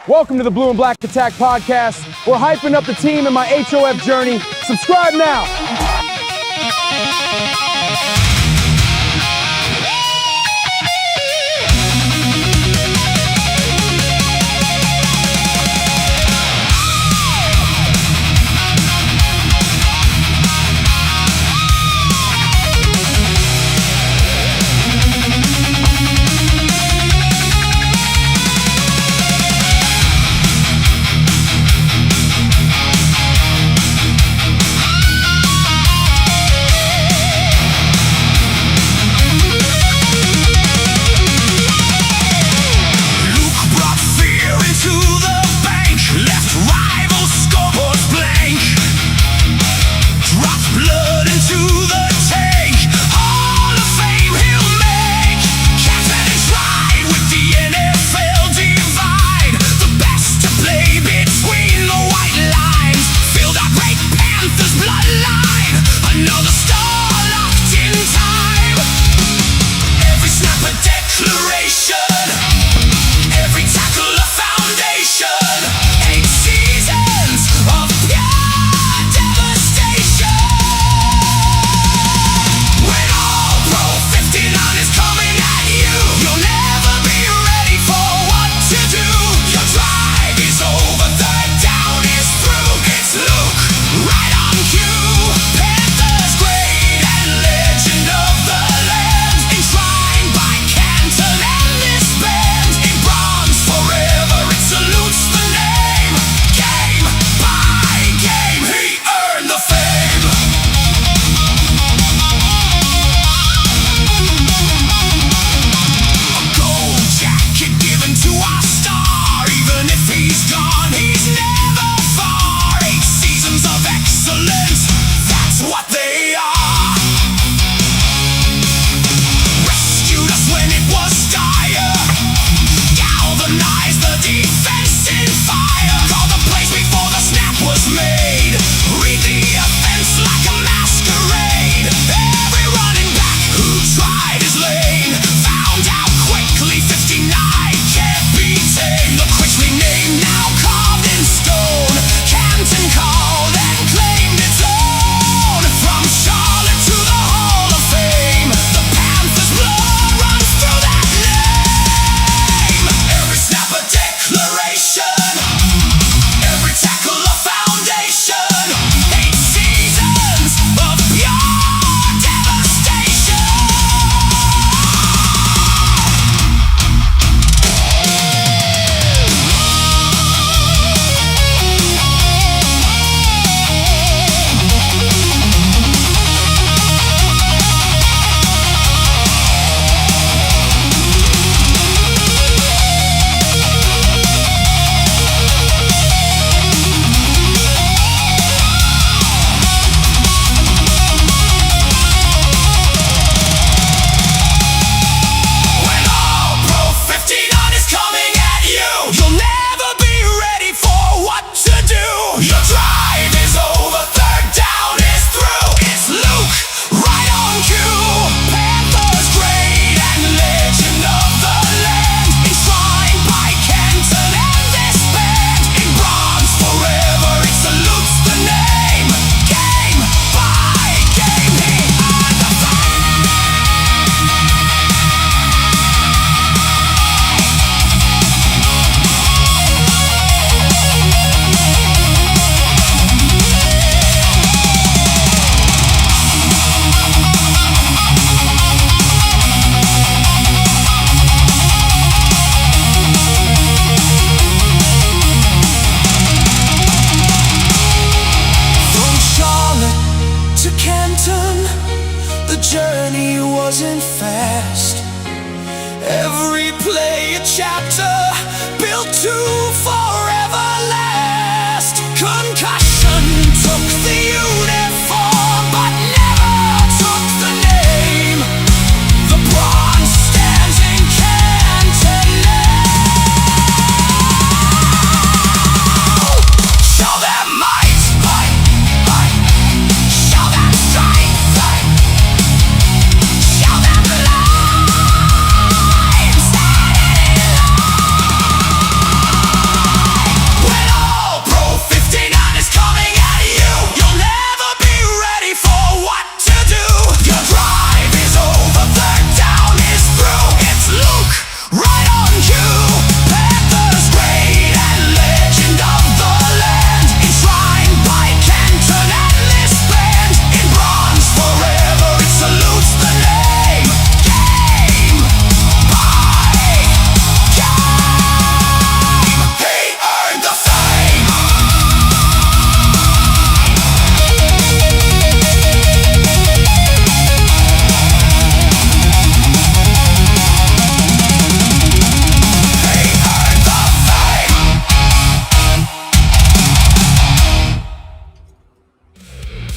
Welcome to the Blue and Black Attack Podcast. We're hyping up the team in my HOF journey. Subscribe now.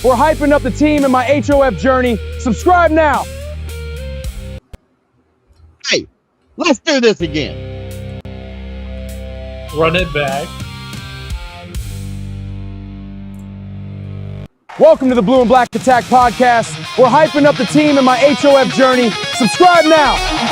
We're hyping up the team in my HOF journey. Subscribe now. Hey, let's do this again. Run it back. Welcome to the Blue and Black Attack Podcast. We're hyping up the team in my HOF journey. Subscribe now.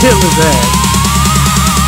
Hit with that.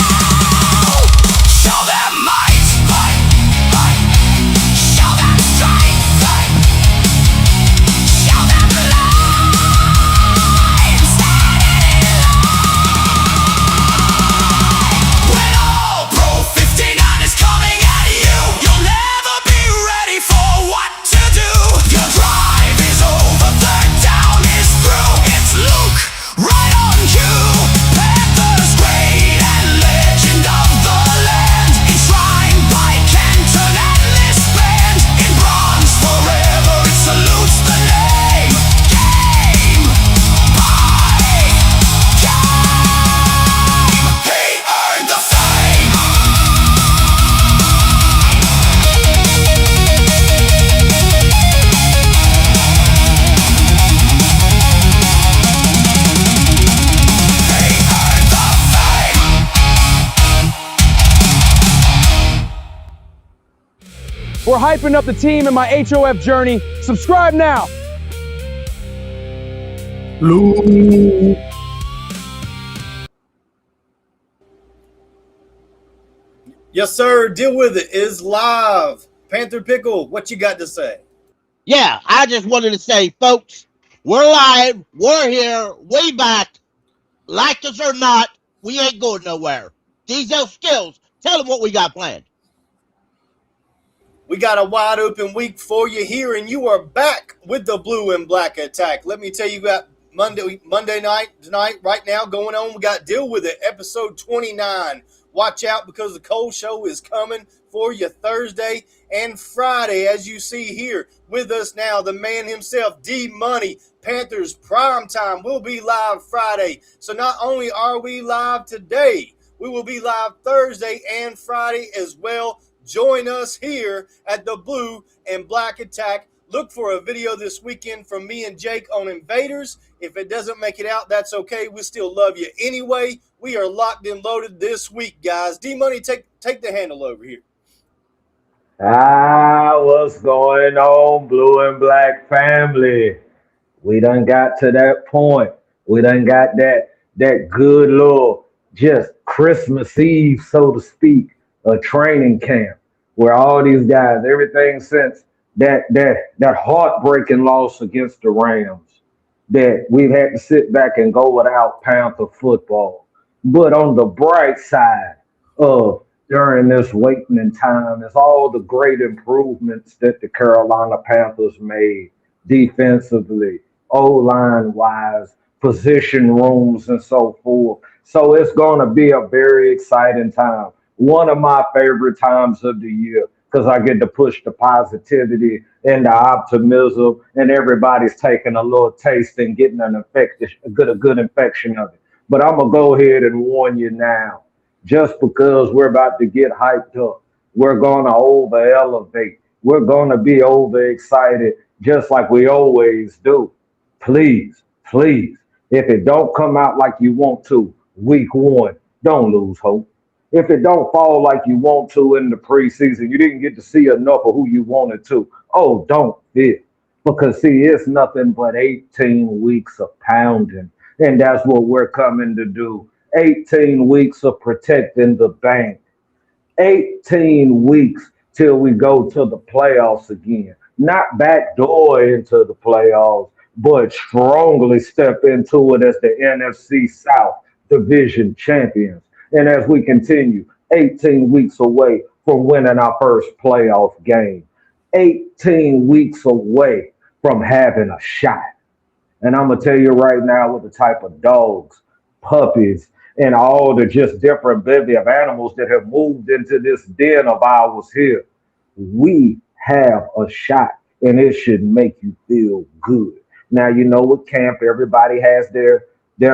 We're hyping up the team in my HOF journey. Subscribe now. Blue. Yes, sir. Deal with it is live. Panther Pickle, what you got to say? Yeah, I just wanted to say, folks, we're live. We're here. We back. Like us or not, we ain't going nowhere. Diesel Skills, tell them what we got planned. We got a wide open week for you here, and you are back with the Blue and Black attack. Let me tell you about Monday night tonight, right now going on. We got Deal With It, episode 29. Watch out because the Cole Show is coming for you Thursday and Friday, as you see here with us now, the man himself, D Money. Panthers Primetime will be live Friday. So not only are we live today, we will be live Thursday and Friday as well. Join us here at the Blue and Black Attack. Look for a video this weekend from me and Jake on Invaders. If it doesn't make it out, that's okay. We still love you anyway. We are locked and loaded this week, guys. D-Money, take the handle over here. What's going on, Blue and Black family? We done got to that point. We done got that good little just Christmas Eve, so to speak, a training camp where all these guys, everything since that heartbreaking loss against the Rams, that we've had to sit back and go without Panther football. But on the bright side of during this waiting in time is all the great improvements that the Carolina Panthers made defensively, O-line wise, position rooms, and so forth. So it's going to be a very exciting time. One of my favorite times of the year because I get to push the positivity and the optimism, and everybody's taking a little taste and getting a good infection of it. But I'm gonna go ahead and warn you now, just because we're about to get hyped up, we're gonna over elevate. We're gonna be overexcited, just like we always do. Please, please, if it don't come out like you want to, week one, don't lose hope. If it don't fall like you want to in the preseason, you didn't get to see enough of who you wanted to. Oh, don't fit. Because see, it's nothing but 18 weeks of pounding. And that's what we're coming to do. 18 weeks of protecting the bank. 18 weeks till we go to the playoffs again. Not backdoor into the playoffs, but strongly step into it as the NFC South Division champions. And as we continue, 18 weeks away from winning our first playoff game, 18 weeks away from having a shot. And I'm going to tell you right now, with the type of dogs, puppies, and all the just different bevy of animals that have moved into this den of ours here, we have a shot, and it should make you feel good. Now, you know, with camp, everybody has their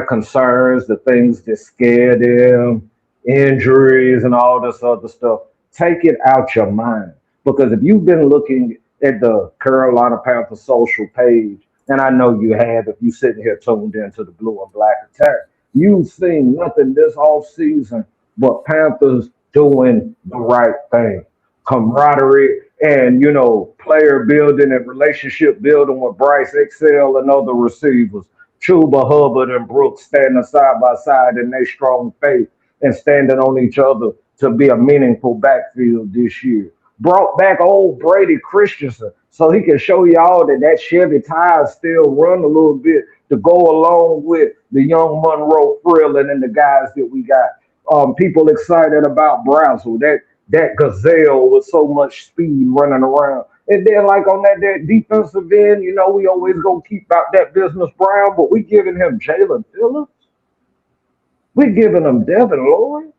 concerns, the things that scare them, injuries, and all this other stuff. Take it out your mind. Because if you've been looking at the Carolina Panthers social page, and I know you have if you're sitting here tuned into the Blue and Black Attack, you've seen nothing this off season but Panthers doing the right thing. Camaraderie and, you know, player building and relationship building with Bryce Excel and other receivers. Chuba Hubbard and Brooks standing side by side in their strong faith and standing on each other to be a meaningful backfield this year. Brought back old Brady Christensen so he can show y'all that Chevy tires still run a little bit to go along with the young Monroe Freeling and the guys that we got. People excited about Brazzell, that gazelle with so much speed running around. And then, like on that defensive end, you know, we always gonna keep out that business Brown, but we giving him Jalen Phillips. We giving him Devin Lloyd.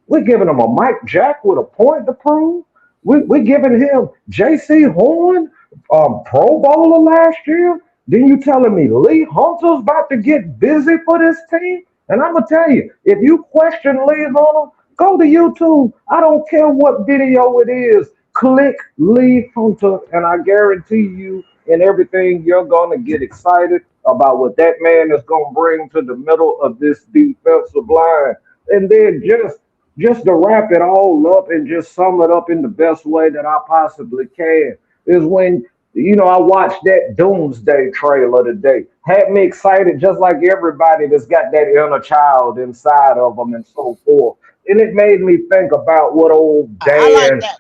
We're giving him a Mike Jack with a point to prove. We're giving him J.C. Horn, Pro Bowler last year. Then you telling me Lee Hunter's about to get busy for this team? And I'm going to tell you, if you question Lee Hunter, go to YouTube. I don't care what video it is. Click Lee Hunter, and I guarantee you in everything you're going to get excited about what that man is going to bring to the middle of this defensive line. And then just just to wrap it all up and just sum it up in the best way that I possibly can, is when, I watched that Doomsday trailer today. Had me excited just like everybody that's got that inner child inside of them and so forth. And it made me think about what old I like Dan, that.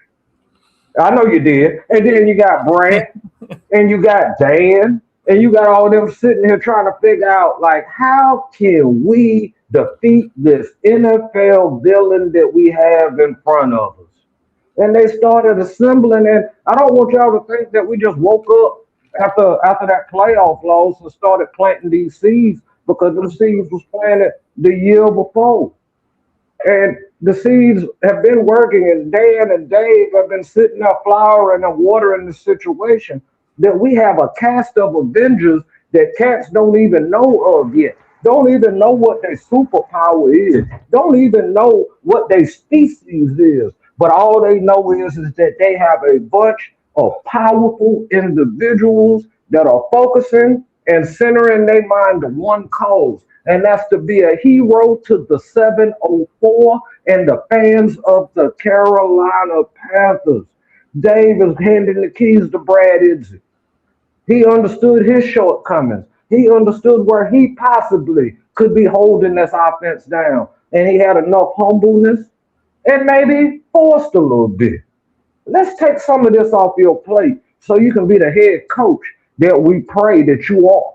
I know you did. And then you got Brant and you got Dan, and you got all them sitting here trying to figure out, like, how can we defeat this NFL villain that we have in front of us? And they started assembling, and I don't want y'all to think that we just woke up after that playoff loss and started planting these seeds, because them seeds was planted the year before. And the seeds have been working, and Dan and Dave have been sitting there flowering and watering the situation. That we have a cast of Avengers that cats don't even know of yet. Don't even know what their superpower is. Don't even know what their species is. But all they know is that they have a bunch of powerful individuals that are focusing and centering their mind to one cause, and that's to be a hero to the 704 and the fans of the Carolina Panthers. Dave is handing the keys to Brad Idzy. He understood his shortcomings. He understood where he possibly could be holding this offense down. And he had enough humbleness and maybe forced a little bit. Let's take some of this off your plate so you can be the head coach that we pray that you are.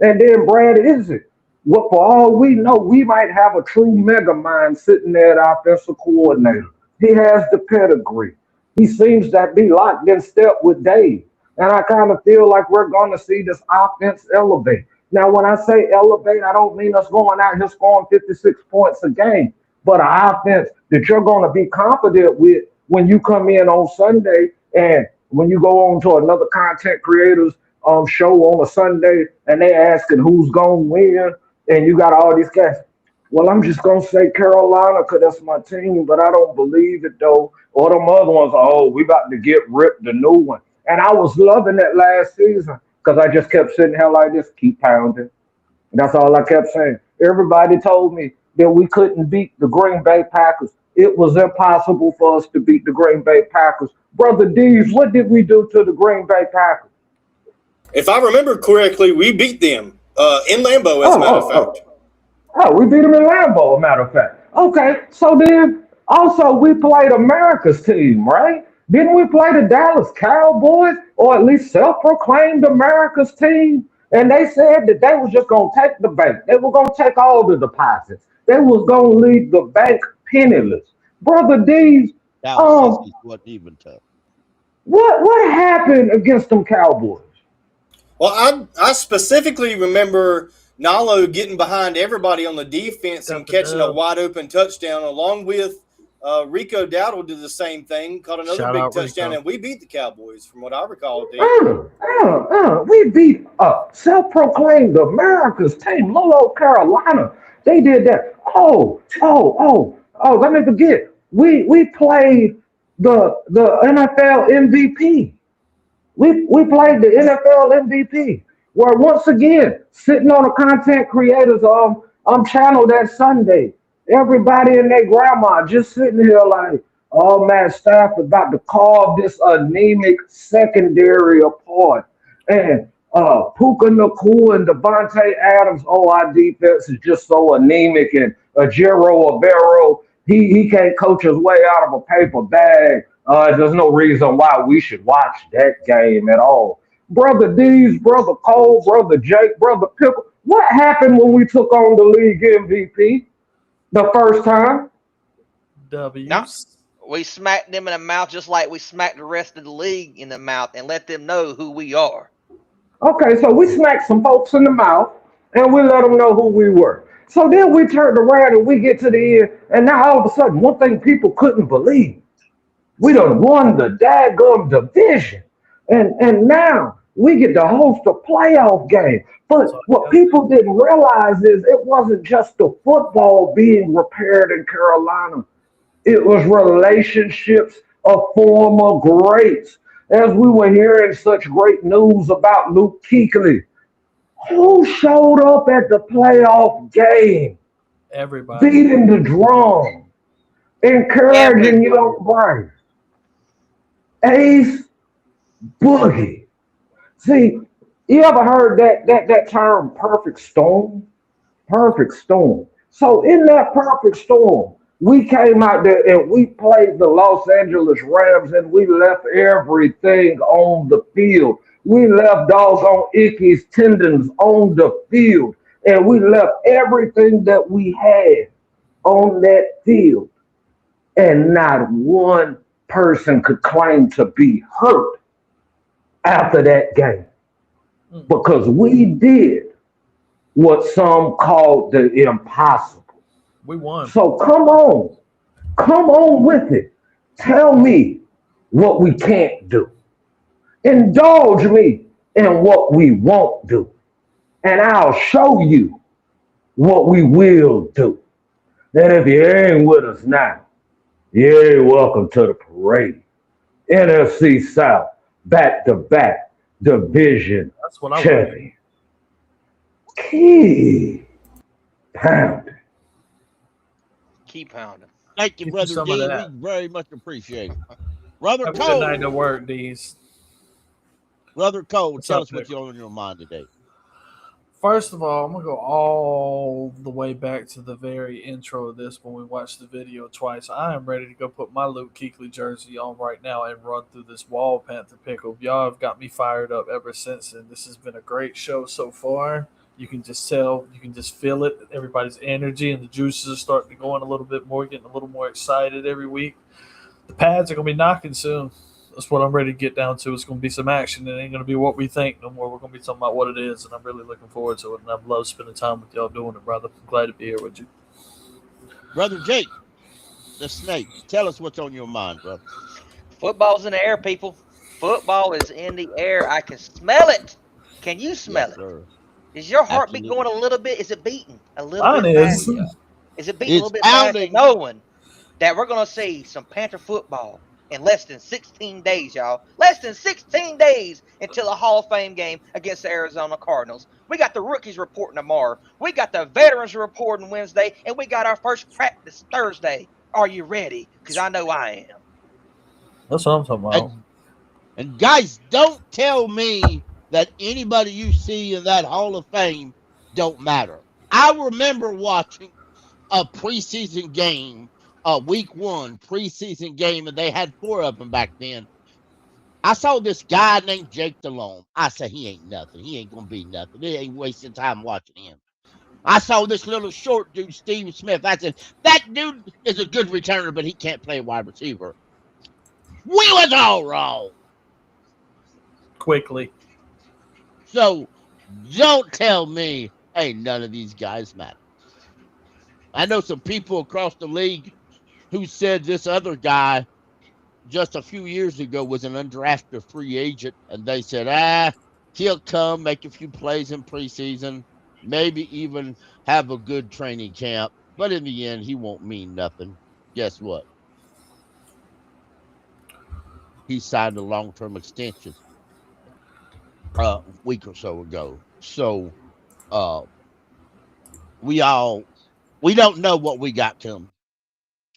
And then Brad is it. What for all we know, we might have a true mega mind sitting there at offensive coordinator. He has the pedigree. He seems to be locked in step with Dave. And I kind of feel like we're going to see this offense elevate. Now, when I say elevate, I don't mean us going out here scoring 56 points a game, but an offense that you're going to be confident with when you come in on Sunday, and when you go on to another content creators show on a Sunday and they asking who's going to win, and you got all these guys. Well, I'm just going to say Carolina because that's my team, but I don't believe it, though. Or them other ones, oh, we about to get ripped a new one. And I was loving that last season because I just kept sitting here like this, keep pounding. That's all I kept saying. Everybody told me that we couldn't beat the Green Bay Packers. It was impossible for us to beat the Green Bay Packers. Brother Dees, what did we do to the Green Bay Packers? If I remember correctly, we beat them in Lambeau, as a matter of fact. We beat them in Lambeau, as a matter of fact. Okay, so then also we played America's team, right? Didn't we play the Dallas Cowboys, or at least self-proclaimed America's team? And they said that they was just going to take the bank. They were going to take all the deposits. They was going to leave the bank penniless. Brother D's, Dallas wasn't even tough. what happened against them Cowboys? Well, I specifically remember Nalo getting behind everybody on the defense and catching a wide open touchdown, along with Rico Dowdle did the same thing, caught another big touchdown, and we beat the Cowboys, from what I recall. We beat self-proclaimed America's team, Lolo, Carolina. They did that. Let me forget. We played the NFL MVP. We played the NFL MVP. Where once again, sitting on a content creators channel that Sunday, everybody and their grandma just sitting here like, oh man, Stafford about to carve this anemic secondary apart. And Puka Nakua and Devontae Adams, our defense is just so anemic. And Ajero Avero, he can't coach his way out of a paper bag. There's no reason why we should watch that game at all. Brother D's, Brother Cole, Brother Jake, Brother Pickle, what happened when we took on the league MVP the first time? No, we smacked them in the mouth just like we smacked the rest of the league in the mouth and let them know who we are. Okay, so we smacked some folks in the mouth and we let them know who we were. So then we turned around and we get to the end, and now all of a sudden, one thing people couldn't believe, we done won the daggum division. And now we get to host a playoff game. But what people didn't realize is it wasn't just the football being repaired in Carolina. It was relationships of former greats. As we were hearing such great news about Luke Kuechly, who showed up at the playoff game? Everybody. Beating the drum. encouraging young players. Ace Boogie. See, you ever heard that term perfect storm? Perfect storm. So in that perfect storm, we came out there and we played the Los Angeles Rams and we left everything on the field. We left doggone Icky's tendons on the field. And we left everything that we had on that field. And not one person could claim to be hurt after that game. Because we did what some called the impossible. We won. So come on with it. Tell me what we can't do. Indulge me in what we won't do. And I'll show you what we will do. Then if you ain't with us now, you ain't welcome to the parade. NFC South, back-to-back division champion. Keep pounding. Keep pounding. Thank you, Brother D. We very much appreciate it. Brother Have Cole. a good night to work, D's. Brother Cole, tell us what's on your mind today. First of all, I'm going to go all the way back to the very intro of this when we watched the video twice. I am ready to go put my Luke Kuechly jersey on right now and run through this wall, Panther Pickle. Y'all have got me fired up ever since, and this has been a great show so far. You can just tell, you can just feel it. Everybody's energy and the juices are starting to go in a little bit more, getting a little more excited every week. The pads are going to be knocking soon. That's what I'm ready to get down to. It's going to be some action. It ain't going to be what we think no more. We're going to be talking about what it is, and I'm really looking forward to it. And I've loved spending time with y'all doing it, brother. I'm glad to be here with you. Brother Jake, the Snake, tell us what's on your mind, brother. Football's in the air, people. Football is in the air. I can smell it. Can you smell it? Sir. Is your heartbeat going a little bit? Is it beating a little Mine bit? is. Is it beating a little bit faster? Knowing that we're going to see some Panther football in less than 16 days, y'all. Less than 16 days until the Hall of Fame game against the Arizona Cardinals. We got the rookies reporting tomorrow. We got the veterans reporting Wednesday, and we got our first practice Thursday. Are you ready? Because I know I am. That's what I'm talking about. And guys, don't tell me that anybody you see in that Hall of Fame don't matter. I remember watching a preseason game, week 1 preseason game, and they had 4 of them back then. I saw this guy named Jake Delhomme. I said, he ain't nothing. He ain't going to be nothing. He ain't wasting time watching him. I saw this little short dude, Steve Smith. I said, that dude is a good returner, but he can't play wide receiver. We was all wrong. Quickly. So don't tell me, hey, none of these guys matter. I know some people across the league who said this other guy just a few years ago was an undrafted free agent, and they said, he'll come, make a few plays in preseason, maybe even have a good training camp, but in the end, he won't mean nothing. Guess what? He signed a long-term extension a week or so ago. So we don't know what we got coming.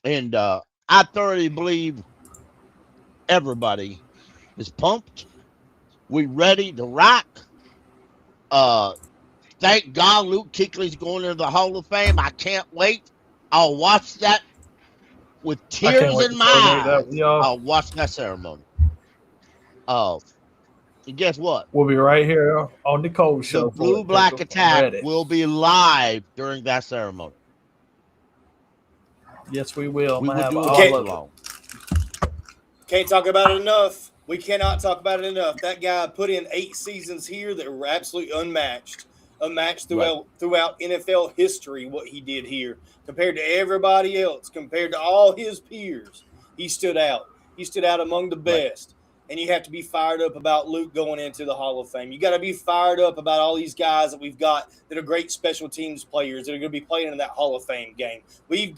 And I thoroughly believe everybody is pumped. We ready to rock. Thank God Luke Kuechly's going into the Hall of Fame. I can't wait. I'll watch that with tears in my eyes. I'll watch that ceremony. And guess what? We'll be right here on the Cold Show. The Blue&Black Attack will be live during that ceremony. Yes, we will. We will have do all Can't talk about it enough. We cannot talk about it enough. That guy put in 8 seasons here that were absolutely unmatched. Unmatched throughout NFL history, what he did here. Compared to everybody else, compared to all his peers, he stood out. He stood out among the best. And you have to be fired up about Luke going into the Hall of Fame. You got to be fired up about all these guys that we've got that are great special teams players that are going to be playing in that Hall of Fame game. We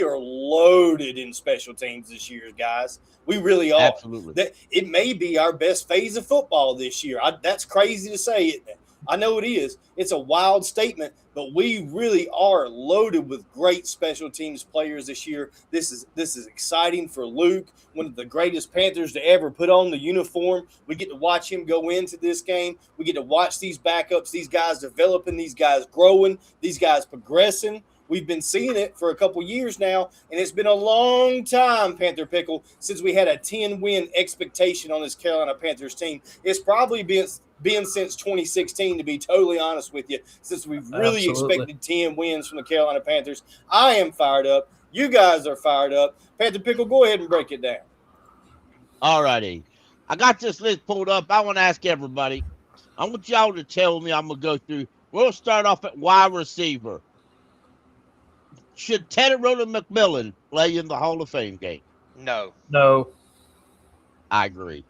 are loaded in special teams this year, guys. We really are. Absolutely. It may be our best phase of football this year. That's crazy to say, isn't it? I know it is. It's a wild statement, but we really are loaded with great special teams players this year. This is exciting for Luke, one of the greatest Panthers to ever put on the uniform. We get to watch him go into this game. We get to watch these backups, these guys developing, these guys growing, these guys progressing. We've been seeing it for a couple years now, and it's been a long time, Panther Pickle, since we had a 10-win expectation on this Carolina Panthers team. It's probably been since 2016, to be totally honest with you, since we've really expected 10 wins from the Carolina Panthers. I am fired up. You guys are fired up. Panther Pickle, go ahead and break it down. All righty. I got this list pulled up. I want to ask everybody. I want y'all to tell me. I'm going to go through. We'll start off at wide receiver. Should Teddy McMillan play in the Hall of Fame game? No. No. I agree.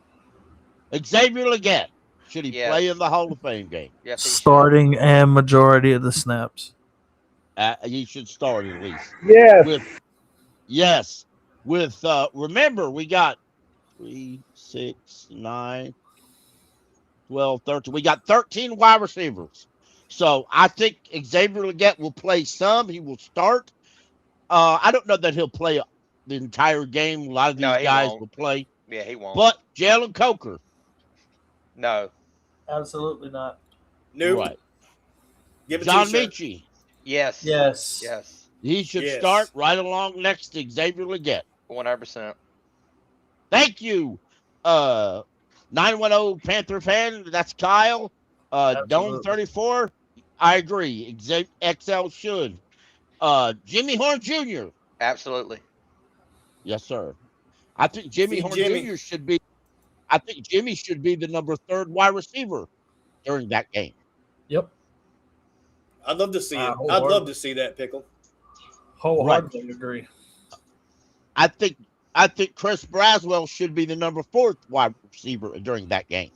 Xavier Legette, should he play in the Hall of Fame game? Yes, starting and majority of the snaps. He should start at least. Yes. With remember, we got 3, 6, 9, 12, 13. We got 13 wide receivers. So I think Xavier Legette will play some. He will start. I don't know that he'll play the entire game. A lot of these guys will play. Yeah, he won't. But Jalen Coker. No. Absolutely not. Nope. Right. Give it John to Mechie. Yes. Yes. Yes. He should start right along next to Xavier Legette. 100%. Thank you. 910 Panther fan. That's Kyle. Dome 34. I agree. XL should. Jimmy Horn Jr. Absolutely. Yes, sir. I think Jimmy Horn Jr. should be. I think Jimmy should be the number 3 wide receiver during that game. Yep. I'd love to see it. I'd love to see that, Pickle. Wholeheartedly agree. I think Chris Brazzell should be the number 4 wide receiver during that game.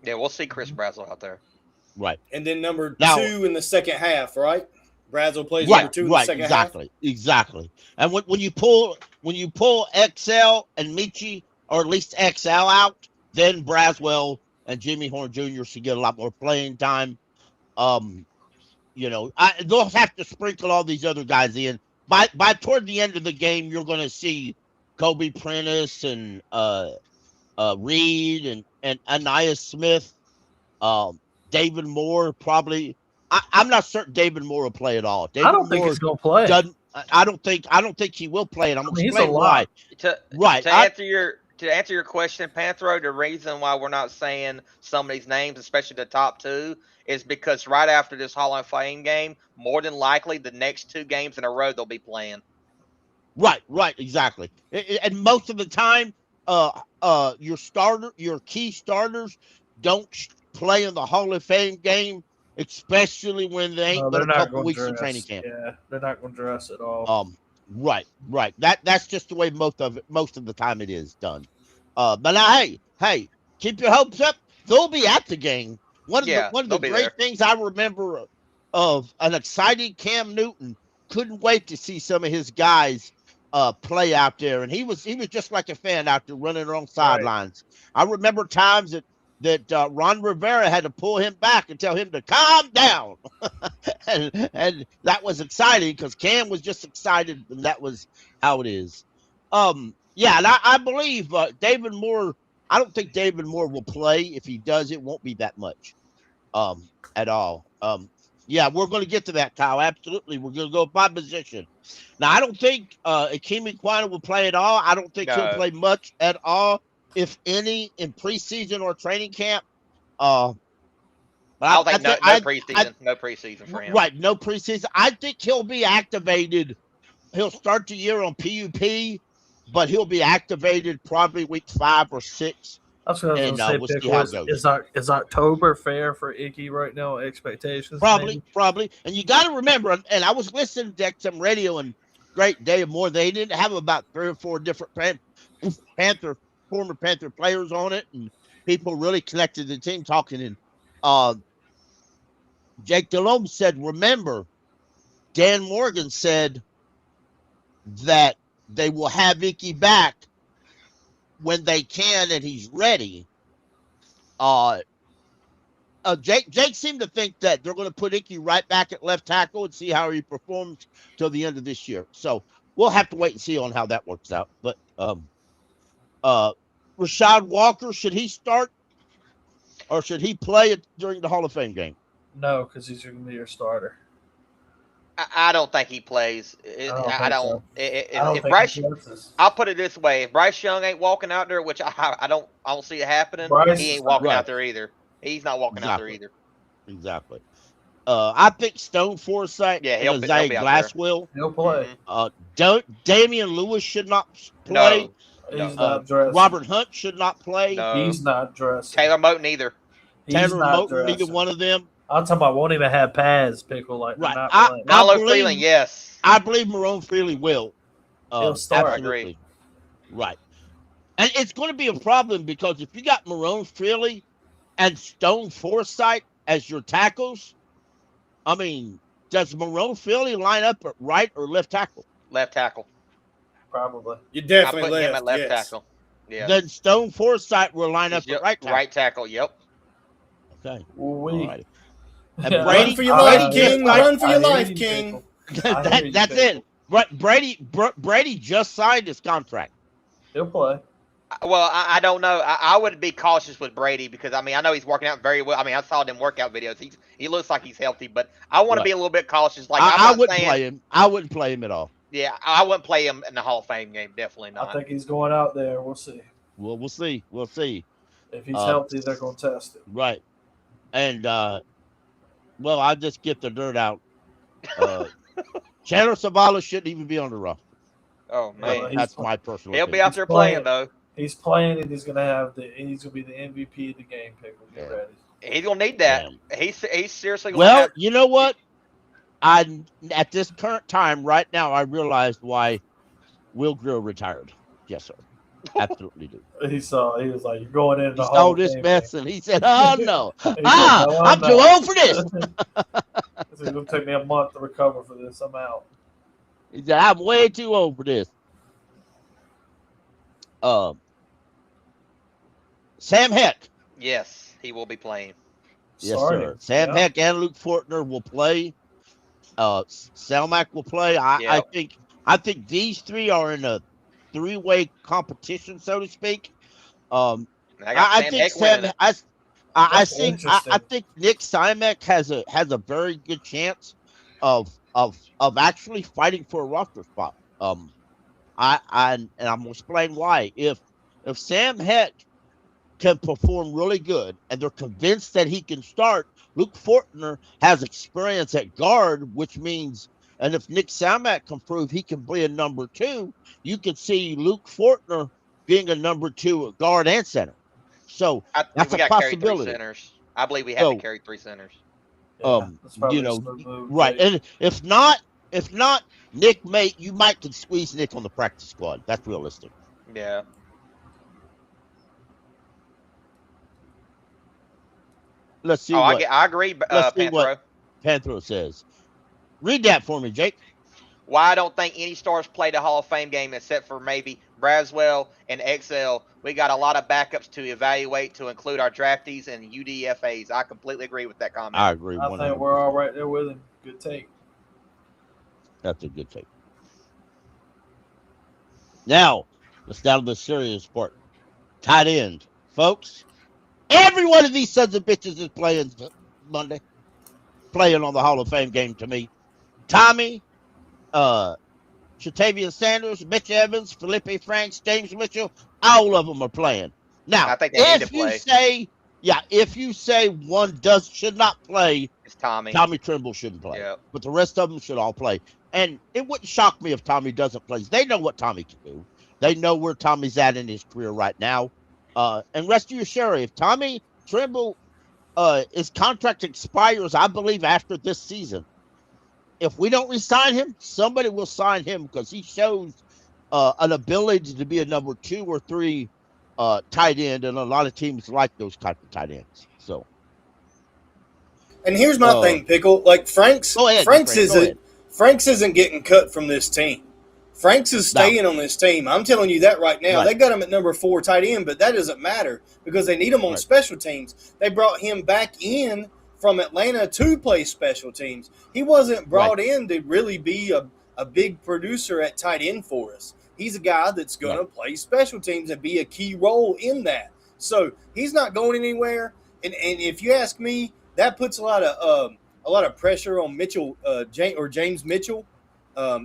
Yeah, we'll see Chris Brazzell out there. Right. And then number 2 in the second half, right? Brazzell plays number 2 in the second half. Exactly. And when you pull XL and Mechie, or at least XL out, then Brazzell and Jimmy Horn Jr. should get a lot more playing time. They'll have to sprinkle all these other guys in. By toward the end of the game, you're going to see Kobe Prentice and Reed and Anaya Smith, David Moore probably. I'm not certain David Moore will play at all. I don't think he's going to play. I don't think he will play, and I'm going to explain why. To answer your question, Panthro, the reason why we're not saying some of these names, especially the top 2, is because right after this Hall of Fame game, more than likely the next 2 games in a row they'll be playing. Right, exactly. And most of the time, your key starters don't play in the Hall of Fame game, especially when they ain't but a couple weeks in training camp. Yeah, they're not going to dress at all. Right. That's just the way most of the time it is done. But now, hey, keep your hopes up. They'll be at the game. One of the great things I remember of an exciting Cam Newton. Couldn't wait to see some of his guys play out there, and he was just like a fan out there running along sidelines. I remember times that Ron Rivera had to pull him back and tell him to calm down. and that was exciting because Cam was just excited, and that was how it is. And I believe David Moore, I don't think David Moore will play. If he does, it won't be that much at all. We're going to get to that, Kyle. Absolutely. We're going to go by position. Now, I don't think Akimi Kwana will play at all. I don't think he'll play much at all, if any, in preseason or training camp. No preseason for him. Right, no preseason. I think he'll be activated. He'll start the year on PUP, but he'll be activated probably week 5 or 6. That's what I was going to say. See how it goes. Is October fair for Icky right now? Expectations? Probably. And you got to remember, and I was listening to XM Radio and Great Day of More. They didn't have about 3 or 4 different former Panther players on it, and people really connected to the team talking. And Jake Delhomme said, remember, Dan Morgan said that they will have Icky back when they can and he's ready. Jake seemed to think that they're going to put Icky right back at left tackle and see how he performs till the end of this year. So we'll have to wait and see on how that works out. But Rashad Walker, should he start or should he play it during the Hall of Fame game? No, because he's going to be your starter. I don't think he plays. I don't If Bryce, I'll put it this way: if Bryce Young ain't walking out there, which I don't see it happening, he ain't walking out there either. He's not walking out there either. Exactly. I think Stone Forsythe and Isaiah Glasswell. He'll play. Damian Lewis should not play. No. He's not dressed. Robert Hunt should not play. No. He's not dressed. Taylor Moton either. Taylor Moton, neither one of them. I'm talking about won't even have pads, Pickle. Like right. I Freeling, yes. I believe Marone Freeling will. He'll start. Absolutely. Right. And it's going to be a problem because if you got Marone Freeling and Stone Forsythe as your tackles, I mean, does Marone Freeling line up at right or left tackle? Left tackle. Probably. You definitely put him at left tackle. Yeah. Then Stone Forsythe will line up at right tackle. Right tackle, yep. Okay. All right. And Run for your life, King. Run for your life, King. That's it. Brady just signed his contract. He'll play. Well, I don't know. I would be cautious with Brady because, I mean, I know he's working out very well. I mean, I saw them workout videos. He looks like he's healthy, but I want to be a little bit cautious. Like I wouldn't play him. I wouldn't play him at all. Yeah, I wouldn't play him in the Hall of Fame game. Definitely not. I think he's going out there. We'll see. Well, we'll see. We'll see. If he's healthy, they're going to test him. Right. And, well, I'll just get the dirt out. Chandler Zavala shouldn't even be on the roster. Oh, man. That's my personal He'll be out there playing, though. He's playing, and he's going to be the MVP of the game. Pickle, get ready. He's going to need that. He's seriously going to Well, you know what? At this current time, right now, I realized why Will Grill retired. Yes, sir. Absolutely do. He was like, "You're going in." He saw this mess, and he said, "Oh no, I'm too old for this." It's going to take me a month to recover for this. I'm out. He said, "I'm way too old for this." Sam Heck. Yes, he will be playing. Yes, sir. Sam Heck and Luke Fortner will play. Selmack will play. I think these three are in a three-way competition, so to speak. I think Nick Simek has a very good chance of actually fighting for a roster spot. And I'm gonna explain why. If Sam Heck can perform really good and they're convinced that he can start, Luke Fortner has experience at guard, which means, and if Nick Simek can prove he can be a number two, you could see Luke Fortner being a number two at guard and center. So that's a possibility. I believe we have to carry three centers. Right. And if not, Nick you could squeeze Nick on the practice squad. That's realistic. Yeah. Let's see. I agree. Let's see what Panther says. Read that for me, Jake. Why I don't think any stars played a Hall of Fame game except for maybe Brazzell and XL. We got a lot of backups to evaluate to include our draftees and UDFAs. I completely agree with that comment. I agree. I think we're all right there with him. Good take. That's a good take. Now, let's down to the serious part. Tight end. Folks, every one of these sons of bitches is playing Monday. Playing on the Hall of Fame game to me. Tommy, Shatavian Sanders, Mitch Evans, Felipe Franks, James Mitchell, all of them are playing. Now, I think they need to play. If you say one should not play, it's Tommy. Tommy Tremble shouldn't play. Yep. But the rest of them should all play. And it wouldn't shock me if Tommy doesn't play. They know what Tommy can do. They know where Tommy's at in his career right now. And rest you assured, if Tommy Tremble his contract expires, I believe, after this season. If we don't re-sign him, somebody will sign him because he shows an ability to be a number 2 or 3 tight end, and a lot of teams like those type of tight ends. So, and here's my thing, Pickle. Like Franks isn't getting cut from this team. Franks is staying on this team. I'm telling you that right now. Right. They got him at number 4 tight end, but that doesn't matter because they need him on special teams. They brought him back in from Atlanta to play special teams. He wasn't brought in to really be a big producer at tight end for us. He's a guy that's going to play special teams and be a key role in that. So he's not going anywhere. And if you ask me, that puts a lot of pressure on Mitchell James Mitchell.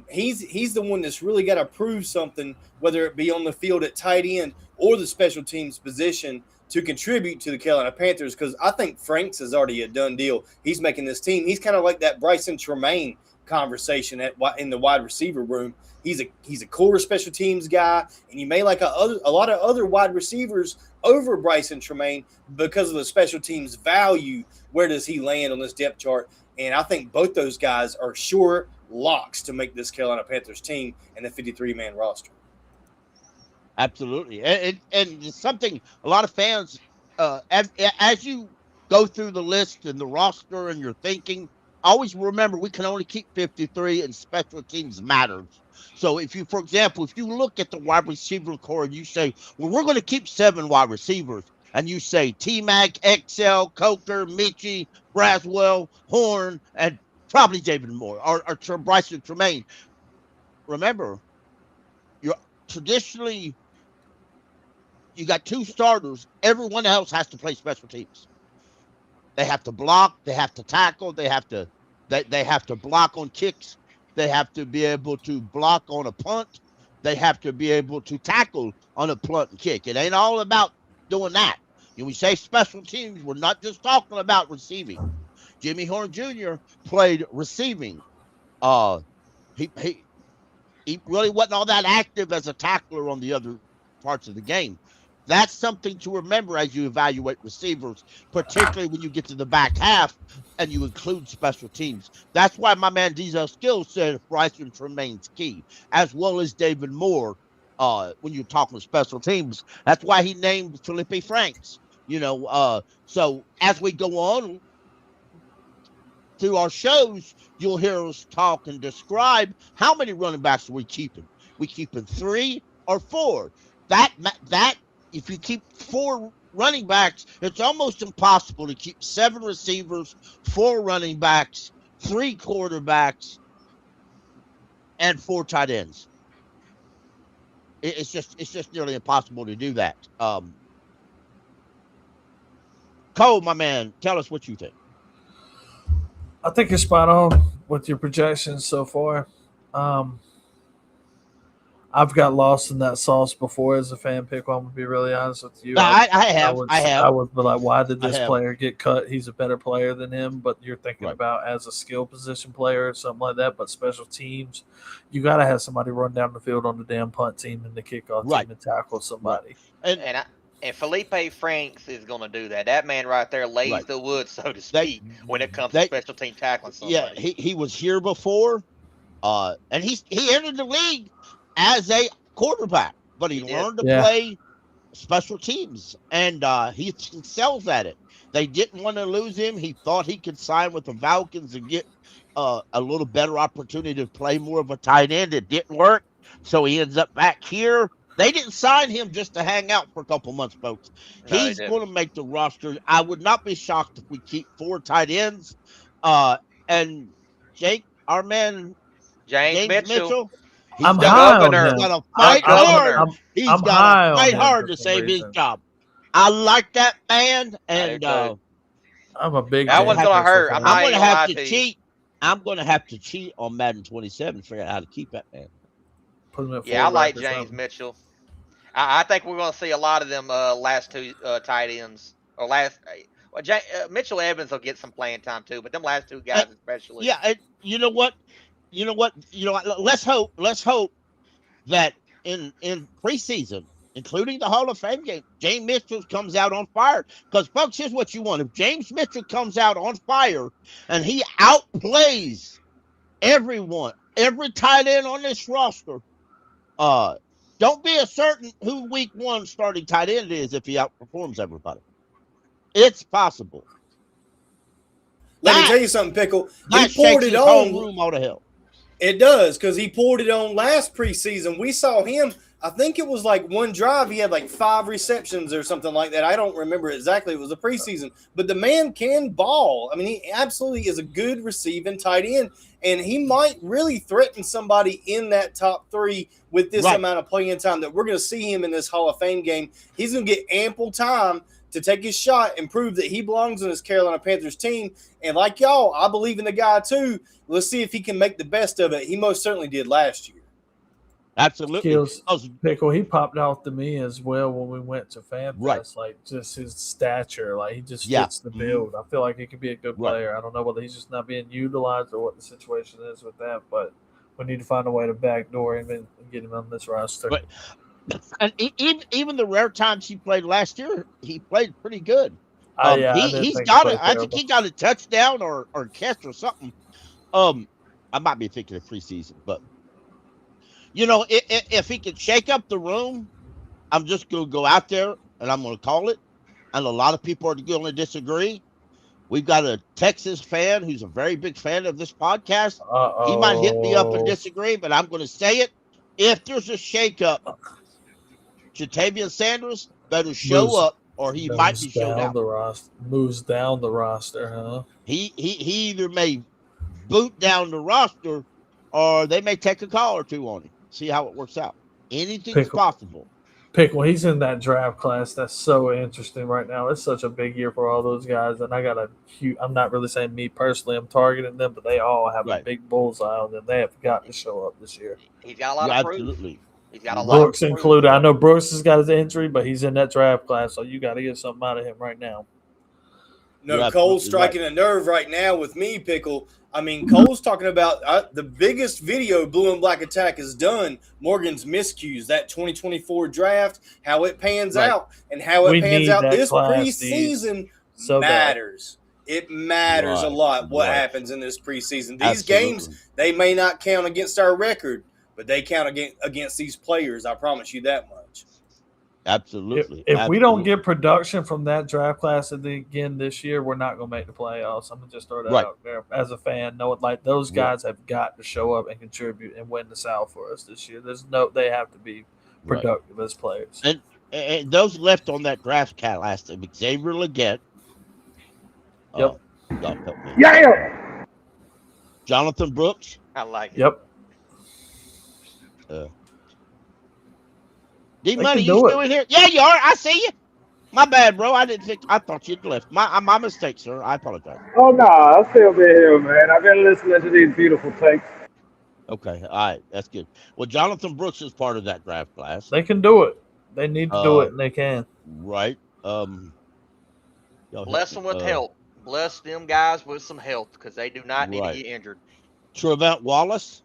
He's the one that's really got to prove something, whether it be on the field at tight end or the special teams position, to contribute to the Carolina Panthers, because I think Franks is already a done deal. He's making this team. He's kind of like that Bryson Tremaine conversation in the wide receiver room. He's a core special teams guy, and you may like a lot of other wide receivers over Bryson Tremaine because of the special teams value. Where does he land on this depth chart? And I think both those guys are sure locks to make this Carolina Panthers team and the 53-man roster. Absolutely. And it's something a lot of fans, as you go through the list and the roster and you're thinking, always remember we can only keep 53 and special teams matters. So if you, for example, if you look at the wide receiver core and you say, well, we're going to keep 7 wide receivers, and you say T-Mac, XL, Coker, Mitchie, Brazzell, Horn, and probably David Moore or Bryson Tremaine. Remember, you're traditionally, you got 2 starters. Everyone else has to play special teams. They have to block. They have to tackle. They have to block on kicks. They have to be able to block on a punt. They have to be able to tackle on a punt and kick. It ain't all about doing that. When we say special teams, we're not just talking about receiving. Jimmy Horn Jr. played receiving. He really wasn't all that active as a tackler on the other parts of the game. That's something to remember as you evaluate receivers, particularly when you get to the back half and you include special teams. That's why my man Diesel Skills said Bryson Tremaine's key, as well as David Moore. When you're talking special teams, that's why he named Felipe Franks. So as we go on through our shows, you'll hear us talk and describe how many running backs are we keeping. We keeping 3 or 4. That if you keep 4 running backs, it's almost impossible to keep 7 receivers, 4 running backs, 3 quarterbacks, and 4 tight ends. It's just nearly impossible to do that. Cole, my man, tell us what you think. I think you're spot on with your projections so far. I've got lost in that sauce before as a fan pickle. I'm gonna be really honest with you. I have. I would be like, why did this player get cut? He's a better player than him. But you're thinking about as a skill position player or something like that. But special teams, you got to have somebody run down the field on the damn punt team and the kickoff team and tackle somebody. And Felipe Franks is going to do that. That man right there lays the wood, so to speak, when it comes to special team tackling somebody. Yeah, he was here before, and he entered the league as a quarterback, but he learned to play special teams, and he excels at it. They didn't want to lose him. He thought he could sign with the Falcons and get a little better opportunity to play more of a tight end. It didn't work, so he ends up back here. They didn't sign him just to hang out for a couple months, folks. No, he's going to make the roster. I would not be shocked if we keep 4 tight ends. And Jake, our man, James Mitchell, I'm high on him. He's got to fight hard. He's got to fight hard to save his job. I like that man, and I'm a big. That one's gonna hurt. I'm going to have to cheat. I'm going to have to cheat on Madden 27 to figure out how to keep that man. Yeah, I like James Mitchell. I think we're going to see a lot of them last 2 tight ends or Mitchell Evans will get some playing time too, but them last 2 guys especially. Yeah, and you know what? Let's hope that in preseason, including the Hall of Fame game, James Mitchell comes out on fire. Because, folks, here's what you want. If James Mitchell comes out on fire and he outplays everyone, every tight end on this roster, don't be certain who week 1 starting tight end is if he outperforms everybody. It's possible. Let me tell you something, Pickle. He poured it on. Room out of hell. It does, because he poured it on last preseason. We saw him, I think it was like one drive, he had like 5 receptions or something like that. I don't remember exactly. It was a preseason. But the man can ball. I mean, he absolutely is a good receiving tight end, and he might really threaten somebody in that top 3 with this amount of playing time that we're going to see him in this Hall of Fame game. He's going to get ample time to take his shot and prove that he belongs on this Carolina Panthers team. And like y'all, I believe in the guy too. Let's see if he can make the best of it. He most certainly did last year. Absolutely. Skills, Pickle, he popped out to me as well when we went to FanFest. Right. Like, just his stature. Like, he just fits the build. I feel like he could be a good player. I don't know whether he's just not being utilized or what the situation is with that, but we need to find a way to backdoor him and get him on this roster. But, and even the rare times he played last year, he played pretty good. He's got it. I think he got a touchdown or catch or something. I might be thinking of preseason, but you know, if he can shake up the room, I'm just going to go out there and I'm going to call it. And a lot of people are going to disagree. We've got a Texas fan who's a very big fan of this podcast. He might hit me up and disagree, but I'm going to say it. If there's a shakeup, Jatavian Sanders better show up, or he might be showed out. Moves down the roster, huh? He either may boot down the roster, or they may take a call or two on him. See how it works out. Anything's possible. Pickle, he's in that draft class. That's so interesting right now. It's such a big year for all those guys, and I got a huge. I'm not really saying me personally. I'm targeting them, but they all have a big bullseye on them. They have got to show up this year. He's got a lot of proof. Absolutely. He's got a lot. Brooks included. I know Brooks has got his injury, but he's in that draft class, so you got to get something out of him right now. No, Cole's striking a nerve right now with me, Pickle. I mean, Cole's talking about the biggest video Blue and Black Attack has done, Morgan's miscues, that 2024 draft, how it pans out, and how it pans out this preseason matters. It matters a lot what happens in this preseason. These games, they may not count against our record, but they count against these players. I promise you that much. Absolutely. If we don't get production from that draft class again this year, we're not going to make the playoffs. I'm going to just throw that out there as a fan. Knowing like those guys have got to show up and contribute and win the South for us this year. They have to be productive as players. And those left on that draft class, Xavier Leggett. Yep. Jonathan Brooks. I like it. Yep. D-Money, you still in here? Yeah, you are. I see you. My bad, bro. I thought you'd left. My mistake, sir. I apologize. Oh, no. I'll still be here, man. I've been listening to these beautiful takes. Okay. All right. That's good. Well, Jonathan Brooks is part of that draft class. They can do it. They need to do it, and they can. Right. Bless them with help. Bless them guys with some health because they do not need to get injured. Trevant Wallace.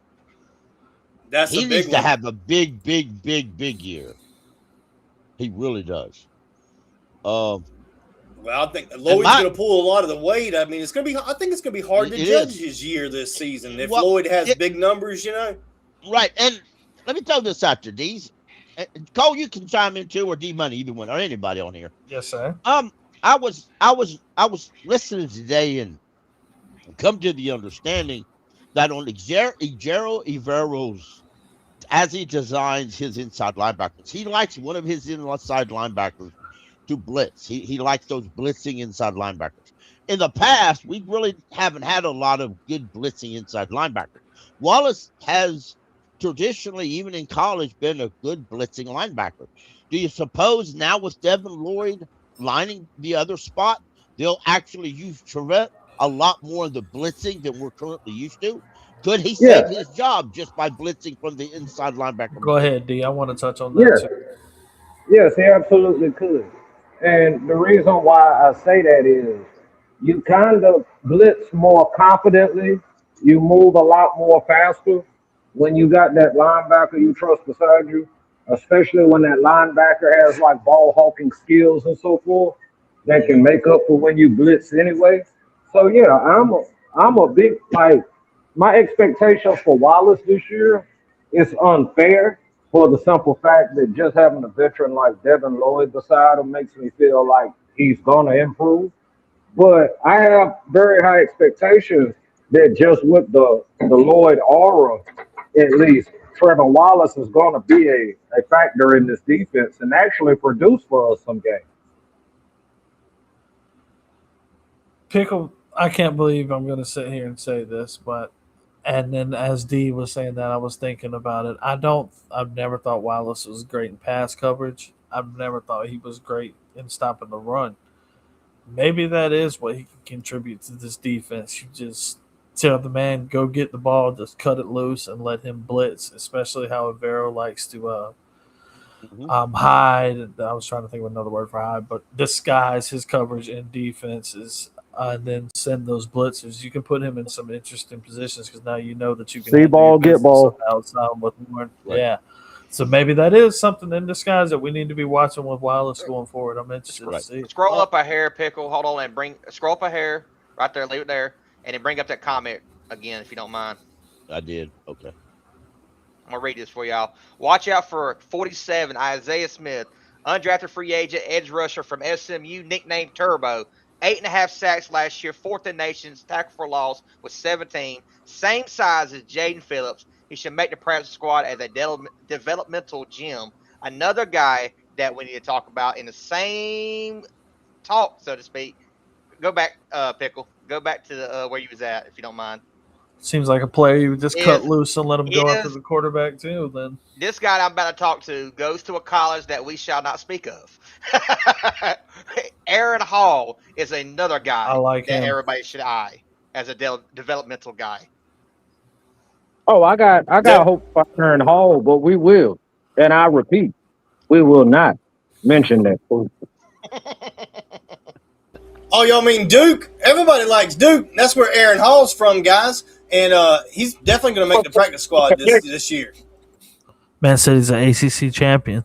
He needs to have a big year. He really does. Well, I think Lloyd's going to pull a lot of the weight. I mean, I think it's going to be hard to judge his year this season if Lloyd has big numbers, you know. Right, and let me throw this out there, D's. Cole, you can chime in too, or D-Money, either one, or anybody on here. Yes, sir. I was listening today and come to the understanding that on Ejiro Evero's, as he designs his inside linebackers, he likes one of his inside linebackers to blitz. He likes those blitzing inside linebackers. In the past, we really haven't had a lot of good blitzing inside linebackers. Wallace has traditionally, even in college, been a good blitzing linebacker. Do you suppose now with Devin Lloyd lining the other spot, they'll actually use Trevant a lot more in the blitzing than we're currently used to? Could he save his job just by blitzing from the inside linebacker? Go ahead, D. I want to touch on that too. Yes, he absolutely could. And the reason why I say that is you kind of blitz more confidently. You move a lot more faster when you got that linebacker you trust beside you, especially when that linebacker has like ball hawking skills and so forth that can make up for when you blitz anyway. So yeah, I'm a big my expectation for Wallace this year is unfair for the simple fact that just having a veteran like Devin Lloyd beside him makes me feel like he's going to improve. But I have very high expectations that just with the Lloyd aura, at least, Trevor Wallace is going to be a factor in this defense and actually produce for us some games. Pickle, I can't believe I'm going to sit here and say this, but and then as D was saying that, I was thinking about it. I've never thought Wallace was great in pass coverage. I've never thought he was great in stopping the run. Maybe that is what he can contribute to this defense. You just tell the man, go get the ball, just cut it loose and let him blitz, especially how Avero likes to hide. I was trying to think of another word for hide, but disguise his coverage in defenses and then send those blitzers. You can put him in some interesting positions because now you know that you can See ball, get ball outside with more. Right. Yeah. So maybe that is something in disguise that we need to be watching with Wallace going forward. I'm interested to see. Scroll up a hair, Pickle. Hold on and scroll up a hair right there. Leave it there, and then bring up that comment again if you don't mind. I did. Okay. I'm gonna read this for y'all. Watch out for 47 Isaiah Smith, undrafted free agent edge rusher from SMU, nicknamed Turbo. 8.5 sacks last year, fourth in nations, tackle for loss with 17. Same size as Jaden Phillips. He should make the practice squad as a developmental gem. Another guy that we need to talk about in the same talk, so to speak. Go back, Pickle. Go back to where you was at, if you don't mind. Seems like a player you would just cut loose and let him go after the quarterback too. Then this guy I'm about to talk to goes to a college that we shall not speak of. Aaron Hall is another guy that everybody should eye as a developmental guy. Oh, I got hope for Aaron Hall, but we will, and I repeat, we will not mention that. Oh, y'all mean Duke? Everybody likes Duke. That's where Aaron Hall's from, guys. And he's definitely going to make the practice squad this year. Man said he's an ACC champion.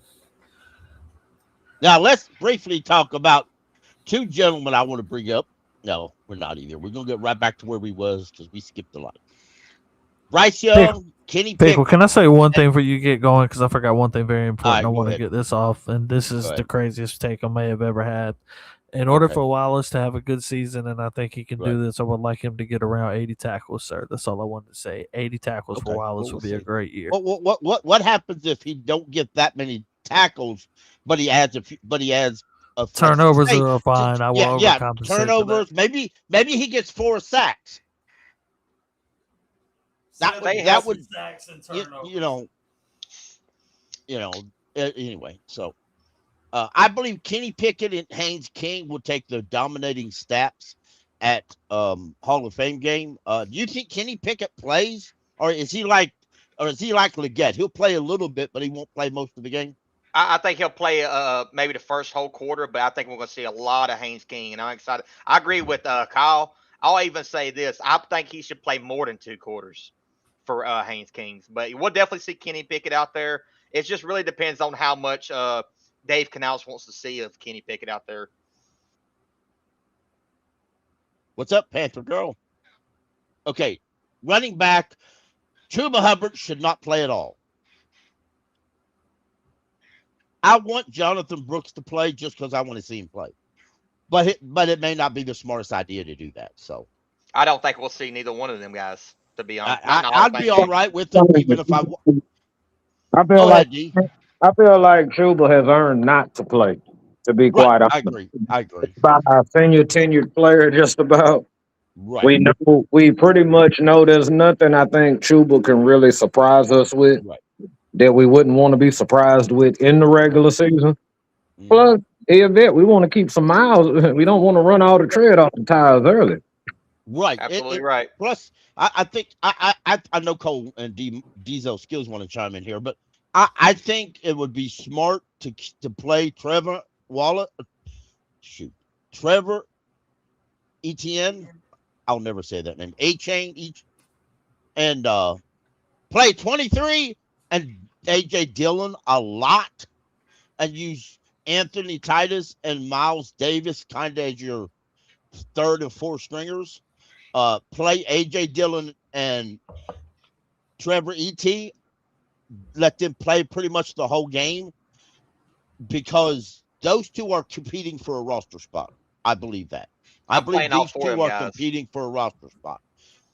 Now, let's briefly talk about two gentlemen I want to bring up. No, we're not either. We're going to get right back to where we was because we skipped a lot. Bryce Young, Kenny Pickle. Can I say one thing before you get going? Because I forgot one thing very important. I want to get this off. And this is the craziest take I may have ever had. In order for Wallace to have a good season, and I think he can do this, I would like him to get around 80 tackles, sir. That's all I wanted to say. 80 tackles for Wallace would be a great year. What happens if he don't get that many tackles, but he adds a turnovers are fine. I will overcompensate. Turnovers. Maybe he gets 4 sacks. That would sacks and turnovers. Anyway, so. I believe Kenny Pickett and Haynes King will take the dominating snaps at Hall of Fame game. Do you think Kenny Pickett plays, or is he like Leggett? He'll play a little bit, but he won't play most of the game. I think he'll play maybe the first whole quarter, but I think we're going to see a lot of Haynes King, and I'm excited. I agree with Kyle. I'll even say this: I think he should play more than 2 quarters for Haynes King, but we'll definitely see Kenny Pickett out there. It just really depends on how much. Dave Canals wants to see of Kenny Pickett out there. What's up, Panther Girl? Okay, running back, Chuba Hubbard should not play at all. I want Jonathan Brooks to play just because I want to see him play. But it may not be the smartest idea to do that. So I don't think we'll see neither one of them guys, to be honest. I'd be all right with them even if I I feel like Chuba has earned not to play, to be quite honest. I agree. By our senior tenured player, just about. Right. We pretty much know there's nothing I think Chuba can really surprise us with that we wouldn't want to be surprised with in the regular season. Plus, we want to keep some miles. We don't want to run all the tread off the tires early. Right. Absolutely right. Plus, I think I know Cole and Diesel Skills want to chime in here, but I think it would be smart to play Trevor Etienne. I'll never say that name. And play 23 and AJ Dillon a lot, and use Anthony Titus and Miles Davis kind of as your 3rd and 4th stringers. Play AJ Dillon and Trevor Et. Let them play pretty much the whole game because those two are competing for a roster spot. I believe that. I believe these two are competing for a roster spot.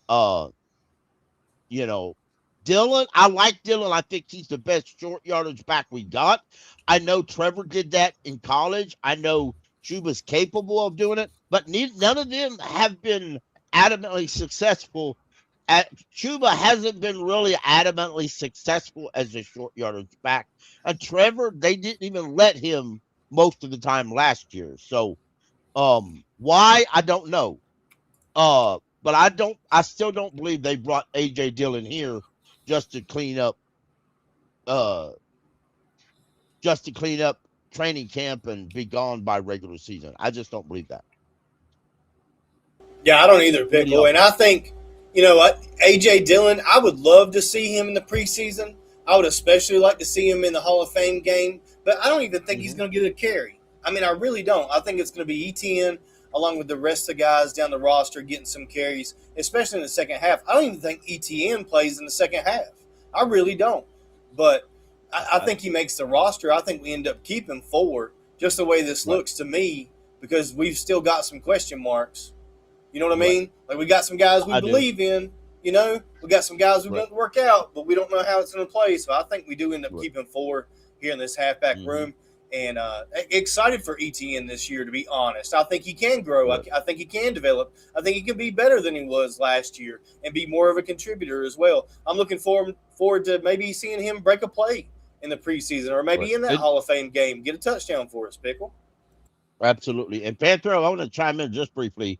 You know, Dylan, I like Dylan. I think he's the best short yardage back we got. I know Trevor did that in college. I know Chuba's capable of doing it, but none of them have been adamantly successful. Chuba hasn't been really adamantly successful as a short yardage back. And Trevor, they didn't even let him most of the time last year. So, why? I don't know. But I still don't believe they brought AJ Dillon here just to clean up uh training camp and be gone by regular season. I just don't believe that. Yeah, I don't either, Pickle. And I think, AJ Dillon, I would love to see him in the preseason. I would especially like to see him in the Hall of Fame game, but I don't even think he's going to get a carry. I mean, I really don't. I think it's going to be ETN along with the rest of the guys down the roster getting some carries, especially in the second half. I don't even think ETN plays in the second half. I really don't. But I think he makes the roster. I think we end up keeping 4, just the way this looks to me, because we've still got some question marks. You know what I mean? Like, we got some guys we believe in, we got some guys we want to work out, but we don't know how it's going to play. So I think we do end up keeping 4 here in this halfback room. And excited for ETN this year, to be honest. I think he can grow. I think he can develop. I think he can be better than he was last year and be more of a contributor as well. I'm looking forward to maybe seeing him break a play in the preseason, or maybe in that Hall of Fame game, get a touchdown for us, Pickle. Absolutely. And Panther, I want to chime in just briefly.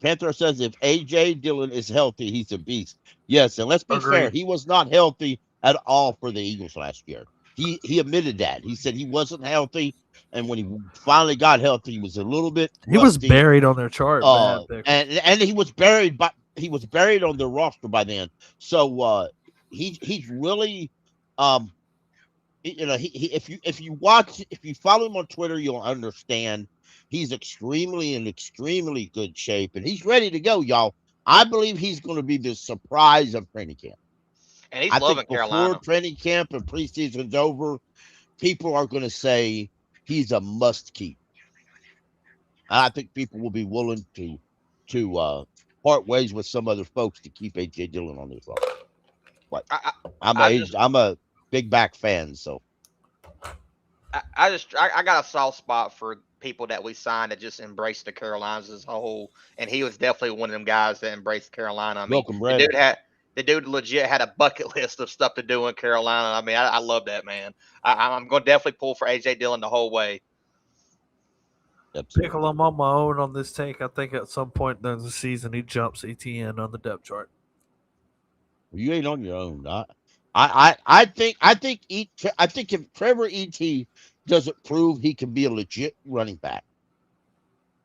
Panther says if AJ Dillon is healthy, he's a beast. Yes, and let's be fair, he was not healthy at all for the Eagles last year. He admitted that. He said he wasn't healthy, and when he finally got healthy, he was a little bit rusty. He was buried on their chart, and he was buried on their roster by then. So he's really if you follow him on Twitter, you'll understand he's in extremely good shape, and he's ready to go, y'all. I believe he's going to be the surprise of training camp. And he's loving Carolina. Before training camp and preseason's over, people are going to say he's a must keep. And I think people will be willing to part ways with some other folks to keep AJ Dillon on this roster. But I'm a big back fan, so I got a soft spot for people that we signed that just embraced the Carolinas as a whole, and he was definitely one of them guys that embraced Carolina. I mean, the dude legit had a bucket list of stuff to do in Carolina. I mean, I love that, man. I'm going to definitely pull for AJ Dillon the whole way. Pickle, I'm on my own on this take. I think at some point during the season he jumps ETN on the depth chart. You ain't on your own. I think if Trevor E.T. doesn't prove he can be a legit running back,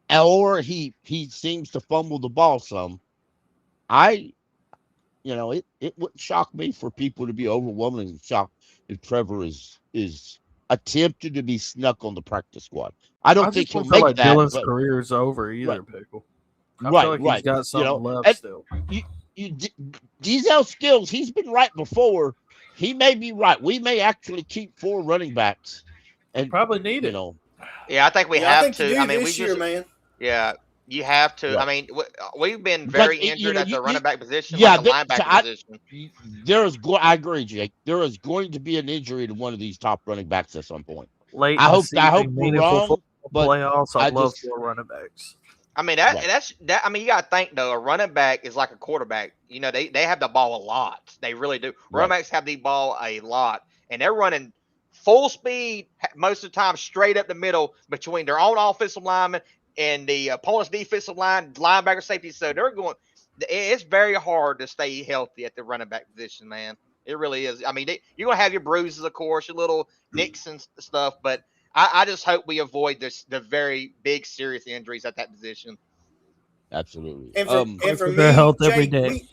or he seems to fumble the ball some, it wouldn't shock me for people to be overwhelmingly shocked if Trevor is attempted to be snuck on the practice squad. I don't think he'll make that. Dillon's career is over either, Pickle. I feel like he's got something left still. Diesel Skills, he's been right before. He may be right. We may actually keep 4 running backs, and probably need it. Yeah, I think we have to. I mean, this year, man. Yeah, you have to. Right. I mean, we've been very injured at the running back position, the linebacker position. I agree, Jake. There is going to be an injury to one of these top running backs at some point. Late I hope we're wrong, but playoffs. I love 4 running backs. I mean, that's. I mean, you got to think though. A running back is like a quarterback. They have the ball a lot. They really do. Running backs have the ball a lot, and they're running full speed most of the time, straight up the middle between their own offensive lineman and the opponent's defensive line, linebacker, safety. So they're going. It's very hard to stay healthy at the running back position, man. It really is. I mean, you're gonna have your bruises, of course, your little nicks and stuff, but I just hope we avoid the very big, serious injuries at that position. Absolutely. And for me, their health every Jake, day.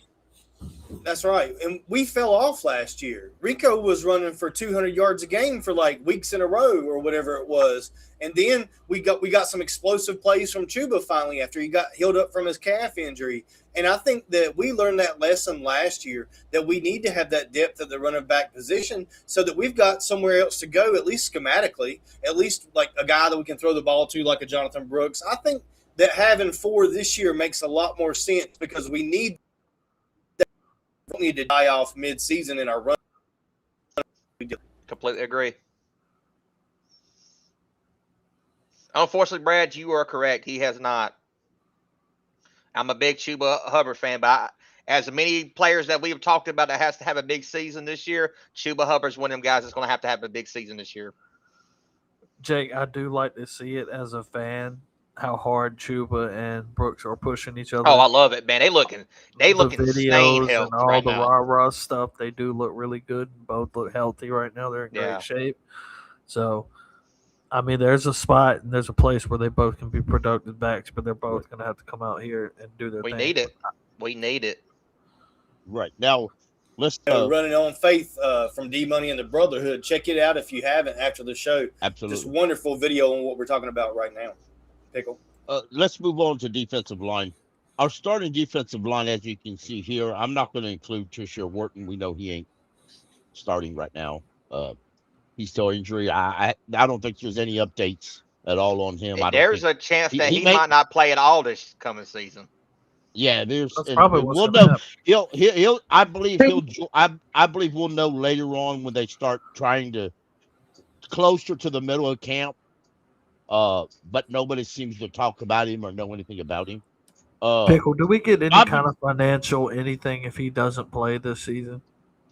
That's right. And we fell off last year. Rico was running for 200 yards a game for like weeks in a row or whatever it was. And then we got some explosive plays from Chuba finally after he got healed up from his calf injury. And I think that we learned that lesson last year, that we need to have that depth at the running back position so that we've got somewhere else to go, at least schematically, at least like a guy that we can throw the ball to like a Jonathan Brooks. I think that having 4 this year makes a lot more sense because we need don't need to die off mid-season in our run. Completely agree. Unfortunately, Brad, you are correct. He has not. I'm a big Chuba Hubbard fan, but as many players that we've talked about that has to have a big season this year, Chuba Hubbard's one of them guys that's going to have a big season this year. Jake, I do like to see it as a fan, how hard Chuba and Brooks are pushing each other. Oh, I love it, man. They look insane and all right the now. rah-rah stuff. They do look really good. Both look healthy right now. They're in great shape. So, I mean, there's a spot and there's a place where they both can be productive backs, but they're both going to have to come out here and do their thing. We need it. Right. Now, let's Running on Faith from D-Money and the Brotherhood. Check it out if you haven't after the show. Absolutely. Just wonderful video on what we're talking about right now. Pickle. Let's move on to defensive line. Our starting defensive line, as you can see here, I'm not going to include Trisha Wharton. We know he ain't starting right now. He's still injury. I don't think there's any updates at all on him. There's a chance that he might not play at all this coming season. Yeah, there's. Probably we'll know. He'll. I believe he'll. I believe we'll know later on when they start trying to closer to the middle of camp. But nobody seems to talk about him or know anything about him. Pickle, do we get any kind of financial anything if he doesn't play this season?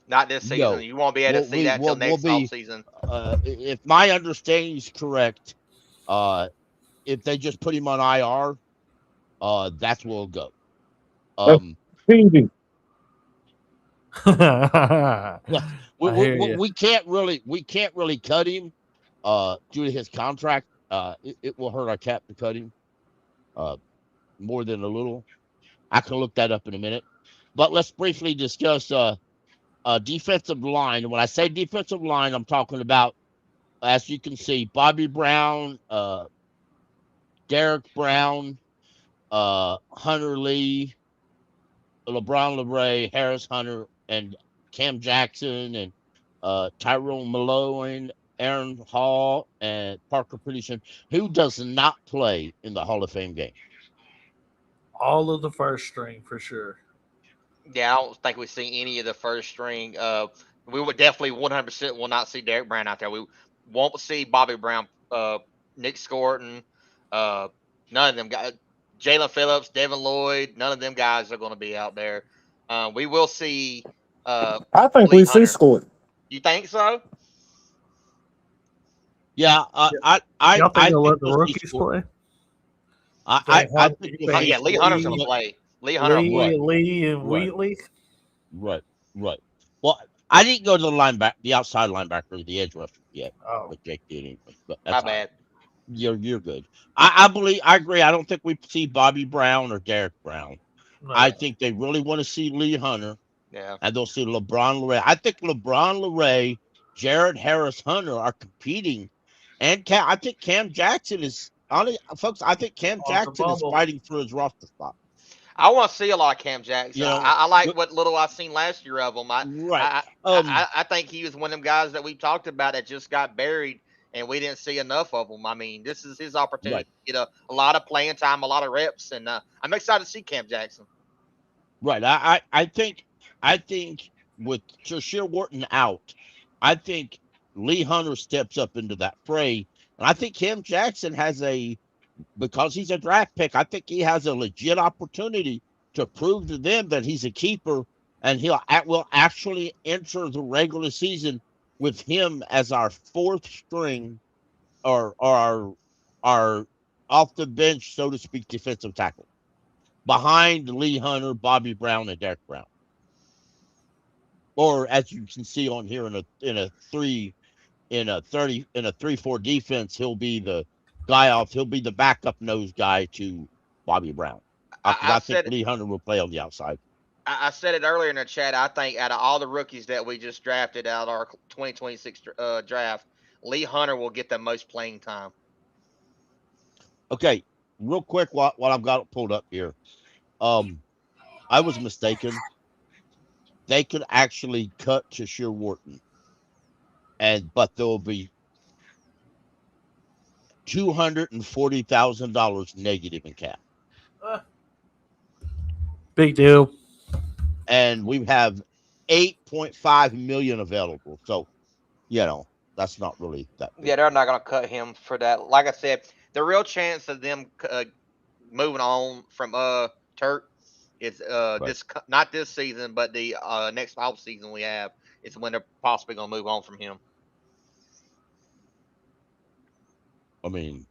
Not this season. No. You won't be able to see that until next offseason. If my understanding is correct, if they just put him on IR, that's where we'll go. We can't really cut him due to his contract. It will hurt our cap to cut him more than a little. I can look that up in a minute. But let's briefly discuss defensive line. When I say defensive line, I'm talking about, as you can see, Bobby Brown, Derek Brown, Hunter Lee, LeBron LeRae, Harris Hunter, and Cam Jackson, and Tyrone Malone, Aaron Hall, and Parker Peterson, who does not play in the Hall of Fame game. All of the first string for sure. Yeah, I don't think we see any of the first string. We would definitely 100% will not see Derek Brown out there. We won't see Bobby Brown, Nick Scorton, none of them guys. Jalen Phillips, Devin Lloyd, none of them guys are going to be out there. We will see. I think we see Scorton. You think so? Yeah, I think they'll let the rookies play. I think Lee Hunter's going to play. Lee and Wheatley. Right. Well, I didn't go to the outside linebacker, the edge rusher yet. But Jake did anyway. But that's my bad. You're good. I agree. I don't think we see Bobby Brown or Derek Brown. No. I think they really want to see Lee Hunter. Yeah. And they'll see LeBron LeRae. I think LeBron LeRae, Jared Harris Hunter are competing. And I think Cam Jackson is folks, I think Cam Jackson is fighting for his roster spot. I want to see a lot of Cam Jackson. I like what little I've seen last year of him. I think he was one of them guys that we talked about that just got buried, and we didn't see enough of him. I mean, this is his opportunity to get a lot of playing time, a lot of reps, and I'm excited to see Cam Jackson. Right. I think with Trisha Wharton out, I think Lee Hunter steps up into that fray, and I think Cam Jackson because he's a draft pick, I think he has a legit opportunity to prove to them that he's a keeper, and will actually enter the regular season with him as our fourth string or our off the bench, so to speak, defensive tackle behind Lee Hunter, Bobby Brown, and Derek Brown. Or as you can see on here in a 3-4 defense, he'll be the guy he'll be the backup nose guy to Bobby Brown. I think Lee Hunter will play on the outside. I said it earlier in the chat. I think out of all the rookies that we just drafted out of our 2026 draft, Lee Hunter will get the most playing time. Okay, real quick while I've got it pulled up here. I was mistaken. They could actually cut Trisha Wharton, but there will be $240,000 negative in cap. Big deal. And we have $8.5 million available. So, that's not really that big. Yeah, they're not going to cut him for that. Like I said, the real chance of them moving on from Turk is not this season, but the next off season we have is when they're possibly going to move on from him. I mean,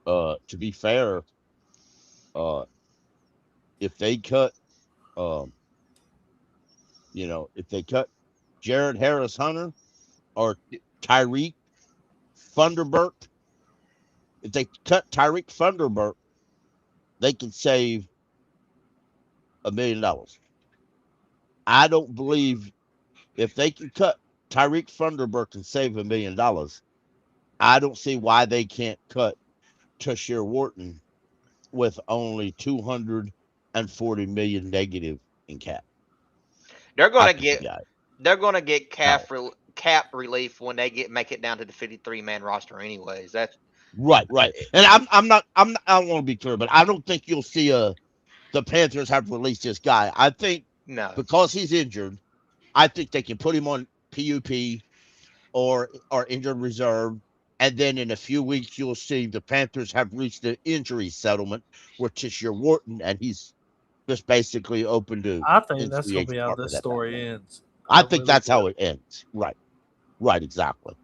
to be fair, if they cut, if they cut Jared Harris Hunter or Tyreek Thunderbird, if they cut Tyreek Thunderbird, they can save $1 million. I don't believe if they can cut Tyreek Thunderbird and save $1 million, I don't see why they can't cut Tashir Wharton with only $240 million negative in cap. They're going to get cap relief when they make it down to the 53-man roster anyways. That's right. And I don't want to be clear, but I don't think you'll see the Panthers have released this guy. I think because he's injured, I think they can put him on PUP or injured reserve. And then in a few weeks, you'll see the Panthers have reached the injury settlement with Tashir Wharton, and he's just basically open to. I think that's going to be how this story ends. I think that's how it ends. Right, exactly.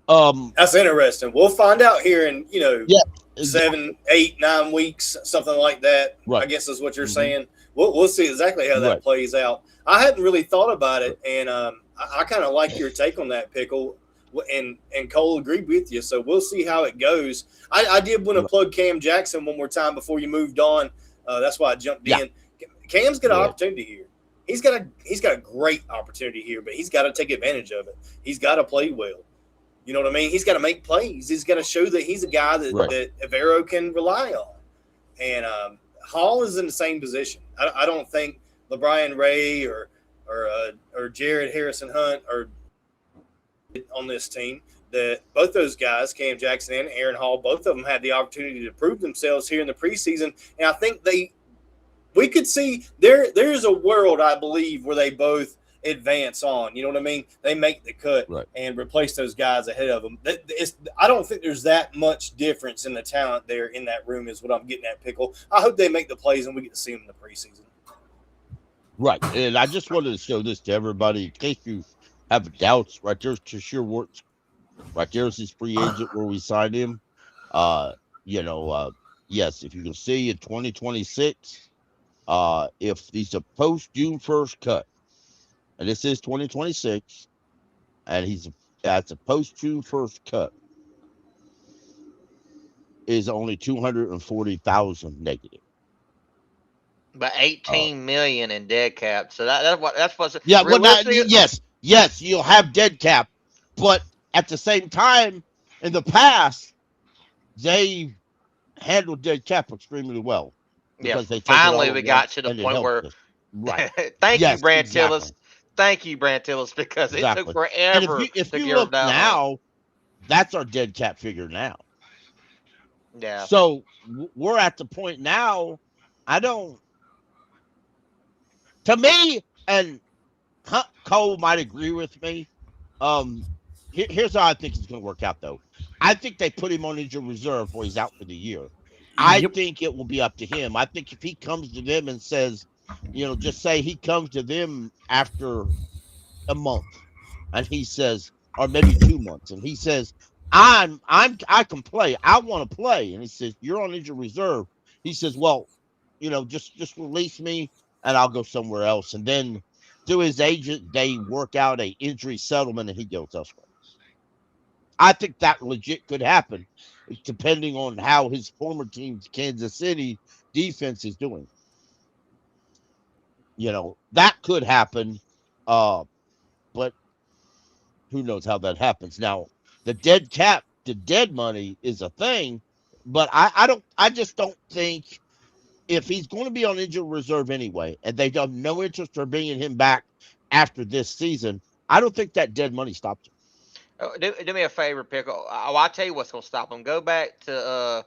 That's interesting. We'll find out here in 7, 8, 9 weeks, something like that. Right. I guess is what you're saying. We'll see exactly how that plays out. I hadn't really thought about it, and I kind of like your take on that, Pickle, and Cole agreed with you. So we'll see how it goes. I did want to plug Cam Jackson one more time before you moved on. That's why I jumped in. Cam's got an opportunity here. He's got a great opportunity here, but he's got to take advantage of it. He's got to play well. You know what I mean? He's got to make plays. He's got to show that he's a guy that Evero can rely on. And Hall is in the same position. I don't think LeBron Ray or Jared Harrison Hunt are on this team. That both those guys, Cam Jackson and Aaron Hall, both of them had the opportunity to prove themselves here in the preseason. And I think we could see there's a world, I believe, where they both advance on. You know what I mean? They make the cut and replace those guys ahead of them. I don't think there's that much difference in the talent there in that room is what I'm getting at, Pickle. I hope they make the plays and we get to see them in the preseason. Right. And I just wanted to show this to everybody in case you have doubts. Right there's Tashir Wharton. Right there's his free agent where we signed him. Yes, if you can see in 2026, if he's a post-June 1st cut, and this is 2026, and that's a post-June 1st cut, is only $240,000 negative. But $18 million in dead cap. So that's what's yes, you'll have dead cap, but at the same time, in the past, they handled dead cap extremely well. Because finally we got to the point where Thank you, Brand Tillis. Thank you, Brand Tillis, because it took forever. And if you look now, that's our dead cap figure now. Yeah. So we're at the point now. To me, and Cole might agree with me. Here's how I think it's going to work out, though. I think they put him on injured reserve where he's out for the year. I think it will be up to him. I think if he comes to them and says, just say he comes to them after a month, and he says, or maybe 2 months, and he says, I can play. I want to play, and he says, you're on injured reserve. He says, well, just release me, and I'll go somewhere else. And then through his agent, they work out a injury settlement, and he goes elsewhere. I think that legit could happen, depending on how his former team's Kansas City defense is doing. That could happen, but who knows how that happens. Now, the dead cap, the dead money is a thing, but I just don't think if he's going to be on injured reserve anyway, and they have no interest in bringing him back after this season, I don't think that dead money stops him. Do me a favor, Pickle. I'll tell you what's going to stop them. Go back to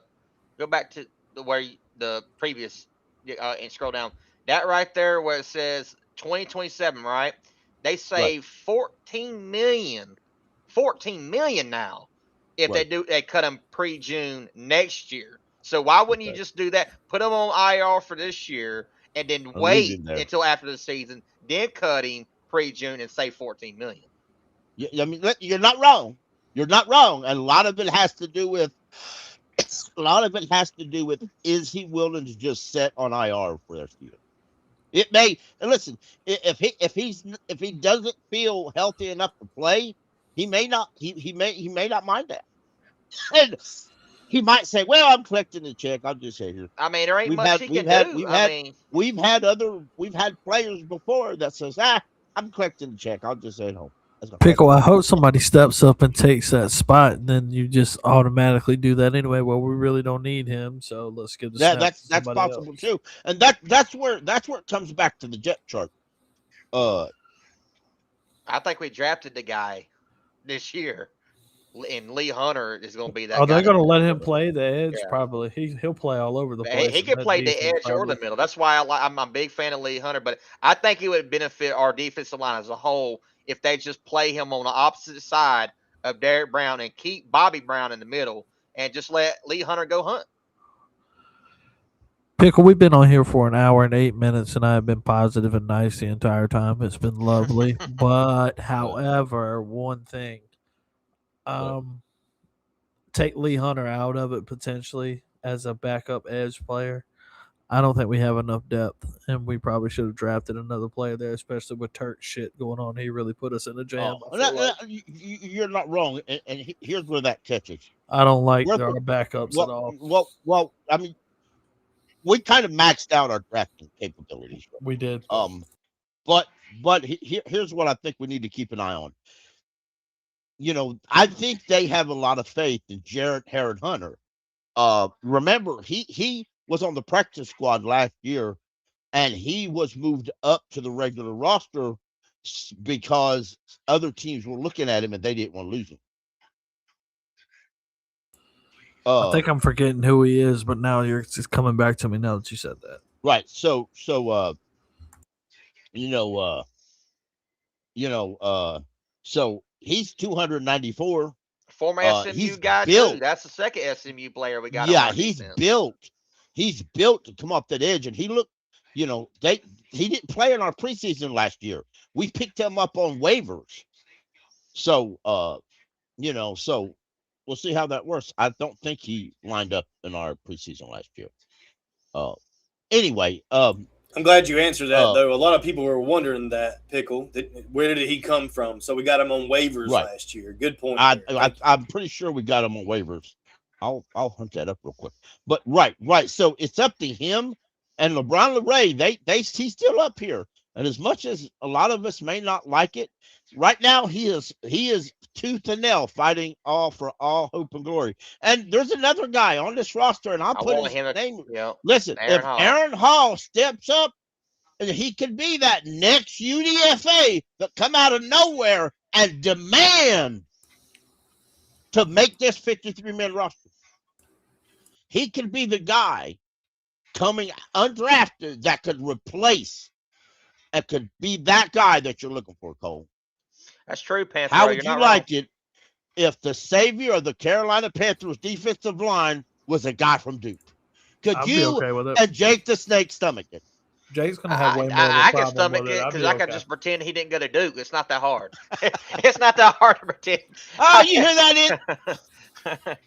where the previous and scroll down. That right there where it says 2027, right? They save 14 million now if they cut them pre-June next year. So why wouldn't you just do that? Put him on IR for this year and then wait until after the season, then cut him pre-June and save 14 million. I mean, you're not wrong. You're not wrong. And a lot of it has to do with is he willing to just sit on IR for the rest of the year? It may, and listen, if he doesn't feel healthy enough to play, he may not mind that. And he might say, "Well, I'm collecting the check. I'll just say here." I mean, there ain't much he can do. We've had players before that says, "I'm collecting the check. I'll just stay at home." Pickle, I hope somebody steps up and takes that spot, and then you just automatically do that anyway. Well, we really don't need him, so let's give the snap to that's possible else. too, and that's where it comes back to the depth chart. I think we drafted the guy this year, and Lee Hunter is going to be that. Are they going to let him play the edge? Yeah. Probably. He'll play all over the place. He can play the edge or the middle. That's why I'm a big fan of Lee Hunter. But I think it would benefit our defensive line as a whole if they just play him on the opposite side of Derek Brown and keep Bobby Brown in the middle and just let Lee Hunter go hunt. Pickle, we've been on here for an hour and 8 minutes, and I've been positive and nice the entire time. It's been lovely. But, however, one thing. Take Lee Hunter out of it potentially as a backup edge player. I don't think we have enough depth, and we probably should have drafted another player there, especially with Turk shit going on. He really put us in a jam. You're not wrong, and here's where that catches. I don't like our backups at all. Well, I mean, we kind of maxed out our drafting capabilities. We did. But here's what I think we need to keep an eye on. You know, I think they have a lot of faith in Jarrett Hunter. Remember, he was on the practice squad last year, and he was moved up to the regular roster because other teams were looking at him and they didn't want to lose him. I think I'm forgetting who he is, but now you're just coming back to me now that you said that. Right. So he's 294. Former SMU guy too. That's the second SMU player we got. Yeah, he's built. He's built to come off that edge, and he looked. You know, he didn't play in our preseason last year. We picked him up on waivers. So, so we'll see how that works. I don't think he lined up in our preseason last year. Anyway, I'm glad you answered that, though. A lot of people were wondering that, Pickle. Where did he come from? So we got him on waivers last year. Good point. I'm pretty sure we got him on waivers. I'll hunt that up real quick. But right. So it's up to him and LeBron LeRae. He's still up here. And as much as a lot of us may not like it, right now he is tooth and nail fighting for all hope and glory. And there's another guy on this roster, and I'll put his name. Listen, if Aaron Hall steps up, and he could be that next UDFA that come out of nowhere and demand to make this 53-man roster. He could be the guy coming undrafted that could replace and could be that guy that you're looking for, Cole. That's true, Panther. How would you like it if the savior of the Carolina Panthers defensive line was a guy from Duke? Could you and Jake the Snake stomach it? Jake's going to have way more I can stomach it because I can just pretend he didn't go to Duke. It's not that hard. It's not that hard to pretend. Oh, you hear that?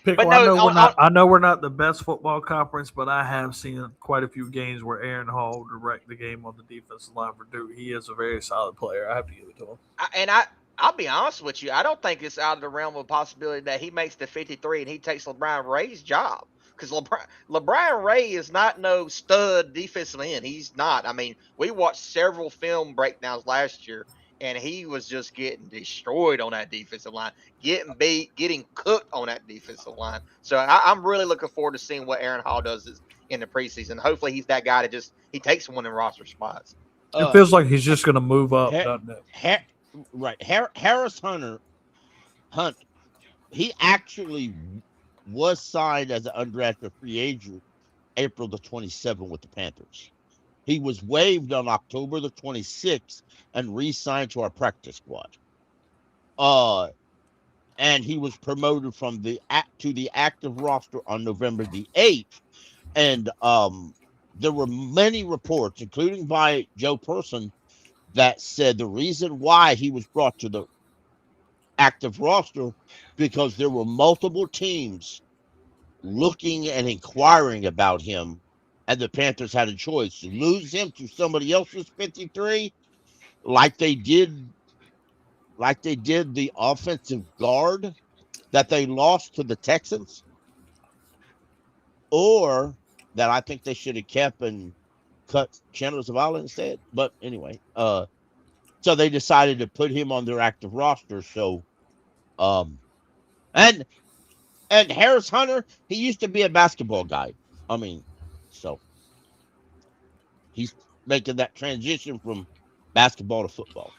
Pickle, I know we're not the best football conference, but I have seen quite a few games where Aaron Hall direct the game on the defensive line for Duke. He is a very solid player. I have to give it to him. I'll be honest with you. I don't think it's out of the realm of possibility that he makes the 53 and he takes LeBron Ray's job. Because LeBron Ray is not no stud defensive end. He's not. I mean, we watched several film breakdowns last year, and he was just getting destroyed on that defensive line, getting beat, getting cooked on that defensive line. So I'm really looking forward to seeing what Aaron Hall does in the preseason. Hopefully he's that guy that he takes one in roster spots. It feels like he's just going to move up, doesn't it? Right. Harris Hunt, he actually was signed as an undrafted free agent April the 27th with the Panthers. He was waived on October the 26th and re-signed to our practice squad. And he was promoted from the active roster on November the 8th. And there were many reports, including by Joe Person, that said the reason why he was brought to the active roster because there were multiple teams looking and inquiring about him, and the Panthers had a choice to lose him to somebody else's 53, like they did the offensive guard that they lost to the Texans, or that I think they should have kept and cut Chandler Zavala instead. But anyway, so they decided to put him on their active roster. So, and Harris Hunter, he used to be a basketball guy. I mean, so he's making that transition from basketball to football.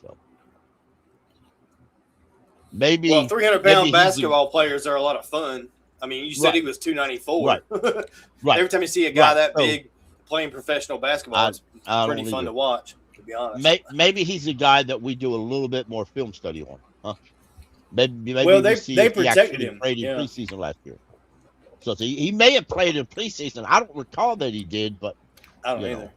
So maybe 300-pound basketball players are a lot of fun. I mean, you said he was 294. Right. Right. Every time you see a guy that big playing professional basketball, it's pretty fun to watch, to be honest. Maybe he's a guy that we do a little bit more film study on. Huh? Maybe they protected him. Played in preseason last year. So he may have played in preseason. I don't recall that he did, but I don't either.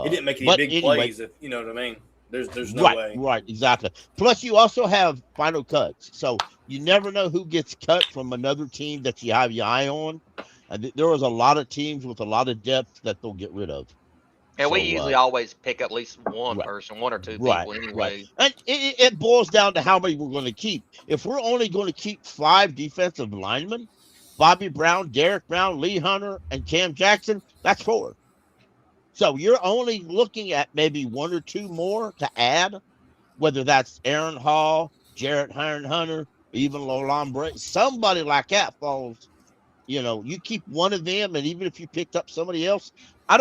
He didn't make any big plays, if you know what I mean. There's no way. Right, exactly. Plus, you also have final cuts. So you never know who gets cut from another team that you have your eye on. And there was a lot of teams with a lot of depth that they'll get rid of. And we usually always pick up at least one person, one or two people anyway. Right. And it boils down to how many we're going to keep. If we're only going to keep 5 defensive linemen, Bobby Brown, Derek Brown, Lee Hunter, and Cam Jackson, that's 4. So you're only looking at maybe 1 or 2 more to add, whether that's Aaron Hall, Jarrett Hunter, even Lolan Bray. Somebody like that falls. You keep one of them, and even if you picked up somebody else, I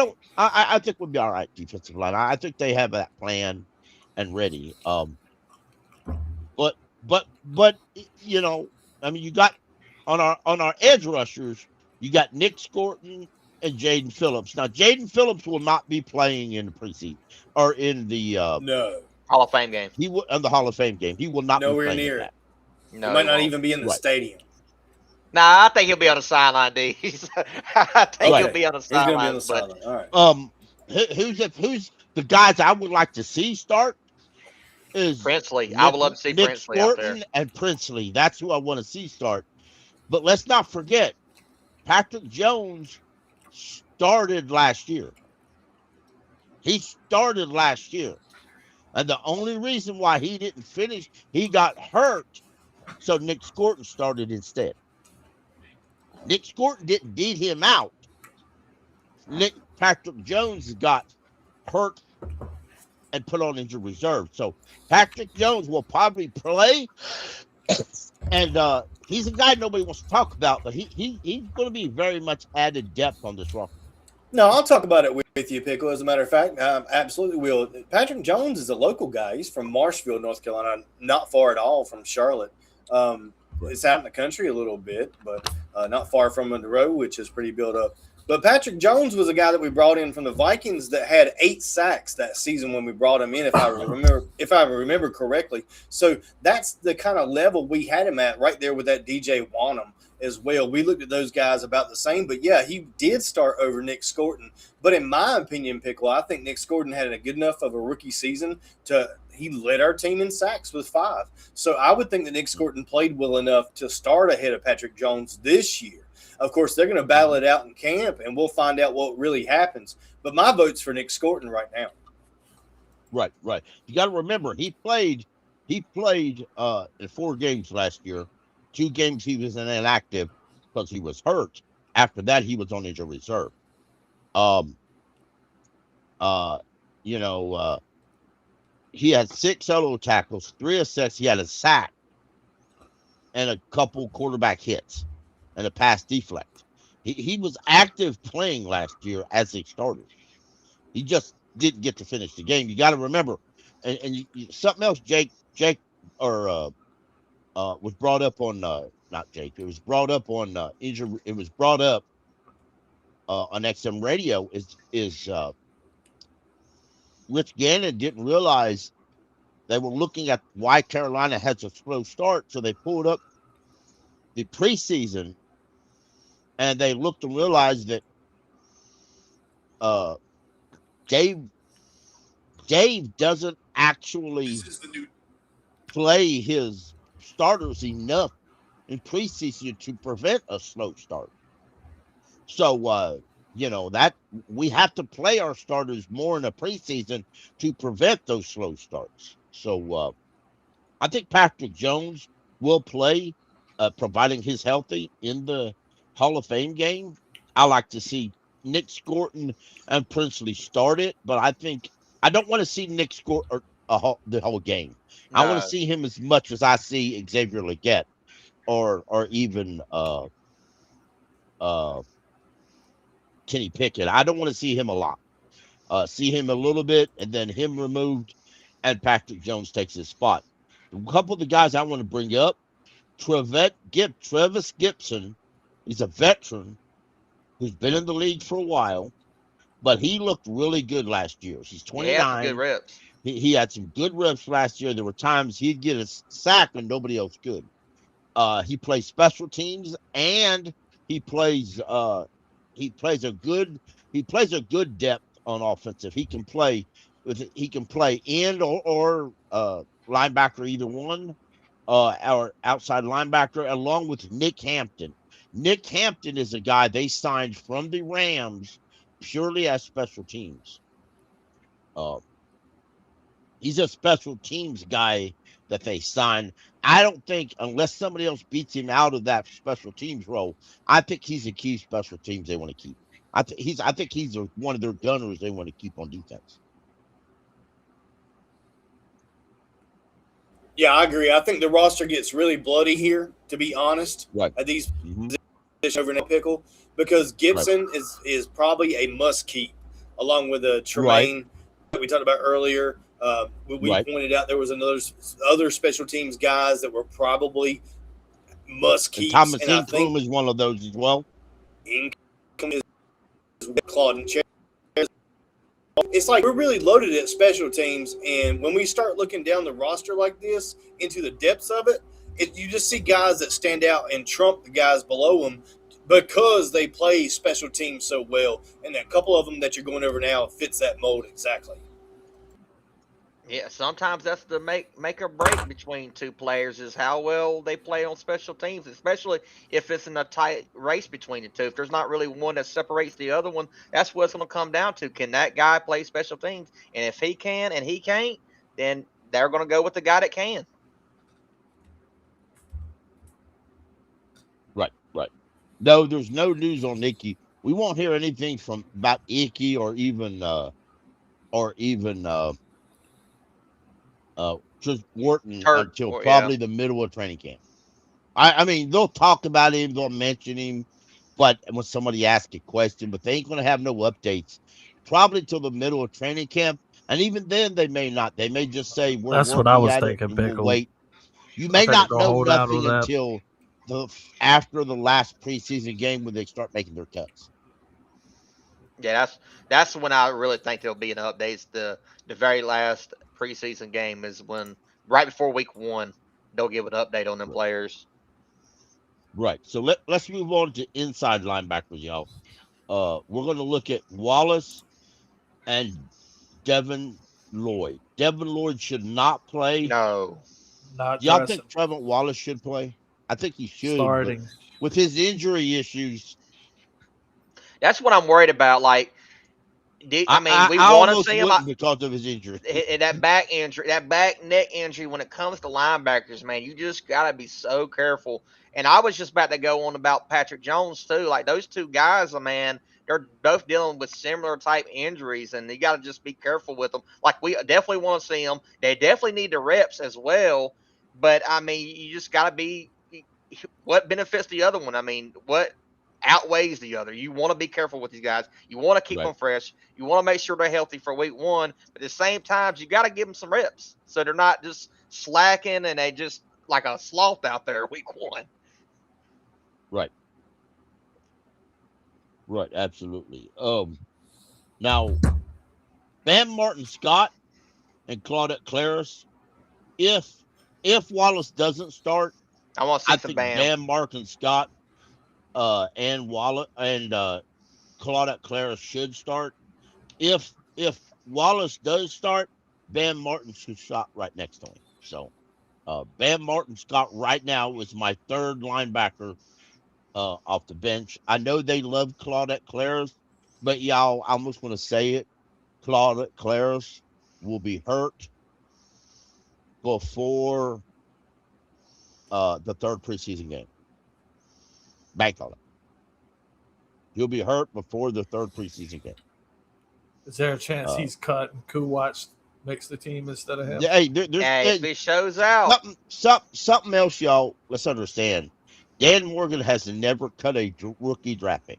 think we'll be all right defensive line. I think they have that plan and ready. But I mean, you got on our edge rushers, you got Nick Scorton and Jaden Phillips. Now, Jaden Phillips will not be playing in the preseason or in the Hall of Fame game. He will in the Hall of Fame game. He will not nowhere be playing near that. No, he might not even be in the stadium. Nah, I think he'll be on the sideline, D. I think he'll be on the sideline. He's going to be on the sideline. All right. Who's the guys I would like to see start? Is Princely. I would love to see Nick Princely out there. And Princely. That's who I want to see start. But let's not forget, Patrick Jones started last year. He started last year. And the only reason why he didn't finish, he got hurt. So Nick Scorton started instead. Nick Scorton didn't beat him out. Patrick Jones got hurt and put on injured reserve. So Patrick Jones will probably play. And he's a guy nobody wants to talk about, but he's going to be very much added depth on this roster. No, I'll talk about it with you, Pickle. As a matter of fact, absolutely will. Patrick Jones is a local guy. He's from Marshville, North Carolina, not far at all from Charlotte. It's out in the country a little bit, but not far from Monroe, which is pretty built up. But Patrick Jones was a guy that we brought in from the Vikings that had 8 sacks that season when we brought him in, if I remember correctly. So that's the kind of level we had him at right there with that DJ Wanham as well. We looked at those guys about the same, but yeah, he did start over Nick Scorton. But in my opinion, Pickle, I think Nick Scorton had a good enough of a rookie season he led our team in sacks with 5. So I would think that Nick Scorton played well enough to start ahead of Patrick Jones this year. Of course, they're going to battle it out in camp, and we'll find out what really happens. But my vote's for Nick Scorton right now. Right. You got to remember, he played in 4 games last year. 2 games he was inactive because he was hurt. After that, he was on injured reserve. He had 6 solo tackles, 3 assists. He had a sack and a couple quarterback hits and a pass deflect. He was active playing last year as a starter. He just didn't get to finish the game. You got to remember, and something else, Jake or was brought up on not Jake. It was brought up on injury. It was brought up on XM radio. Is Rich Gannon didn't realize they were looking at why Carolina has a slow start, so they pulled up the preseason and they looked and realized that Dave doesn't actually play his starters enough in preseason to prevent a slow start. So that we have to play our starters more in the preseason to prevent those slow starts. So I think Patrick Jones will play, providing he's healthy in the Hall of Fame game. I like to see Nick Scorton and Princely start it, but I don't want to see Nick Scorton the whole game. No. I want to see him as much as I see Xavier Legette or even Kenny Pickett. I don't want to see him a lot. See him a little bit and then him removed and Patrick Jones takes his spot. A couple of the guys I want to bring up, Travis Gibson. He's a veteran who's been in the league for a while, but he looked really good last year. He's 29. Yeah, some good reps. He had some good reps last year. There were times he'd get a sack and nobody else could. He plays special teams and he plays a good depth on offensive. He can play end or linebacker, either one, or outside linebacker, along with Nick Hampton. Nick Hampton is a guy they signed from the Rams purely as special teams. He's a special teams guy that they signed. I don't think, unless somebody else beats him out of that special teams role, I think he's a key special teams they want to keep. I think he's one of their gunners they want to keep on defense. Yeah, I agree. I think the roster gets really bloody here, to be honest. Right. At these positions over in Pickle, because Gibson is probably a must keep, along with Tremaine that we talked about earlier. We pointed out there was other special teams guys that were probably must keeps. Thomas Ingram is one of those as well. Ingram is Claude and Cherry. It's like we're really loaded at special teams, and when we start looking down the roster like this into the depths of it, you just see guys that stand out and trump the guys below them because they play special teams so well, and a couple of them that you're going over now fits that mold exactly. Yeah, sometimes that's the make or break between two players is how well they play on special teams, especially if it's in a tight race between the two. If there's not really one that separates the other one, that's what it's going to come down to. Can that guy play special teams? And if he can and he can't, then they're going to go with the guy that can. Right. No, there's no news on Icky. We won't hear anything about Icky or even just Wharton until probably the middle of training camp. I mean, they'll talk about him, they'll mention him, but when somebody asks a question, but they ain't going to have no updates probably till the middle of training camp. And even then, they may not. They may just say we're That's what I was thinking, Pickle. We'll wait. You may not know nothing until after the last preseason game when they start making their cuts. Yeah, that's when I really think there'll be an update. The very last preseason game is when, right before week 1, they'll give an update on them players. Right. So let's move on to inside linebackers, y'all. We're going to look at Wallace and Devin Lloyd. Devin Lloyd should not play. No. Y'all think Trevor Wallace should play? I think he should. Starting. With his injury issues. That's what I'm worried about. Like, we want to see him because of his injury. That back neck injury. When it comes to linebackers, man, you just gotta be so careful. And I was just about to go on about Patrick Jones too. Like those two guys, man, they're both dealing with similar type injuries, and you gotta just be careful with them. Like we definitely want to see them. They definitely need the reps as well. But I mean, you just gotta be. What benefits the other one? I mean, what outweighs the other? You want to be careful with these guys. You want to keep them fresh. You want to make sure they're healthy for week 1. But at the same time, you got to give them some reps so they're not just slacking and they just like a sloth out there week 1. Right. Right. Absolutely. Now, Bam Martin Scott and Claudette Claris, if Wallace doesn't start, I want to see I some think Bam Martin Scott and Wallace and Claudette Claris should start. If Wallace does start, Bam Martin should start right next to him. So Bam Martin Scott right now is my third linebacker off the bench. I know they love Claudette Claris, but y'all, I'm just going to say it. Claudette Claris will be hurt before the third preseason game. Bank on it. He'll be hurt before the third preseason game. Is there a chance he's cut and Kuwatch makes the team instead of him? Hey, if he shows out. Something else, y'all, let's understand. Dan Morgan has never cut a rookie draft pick.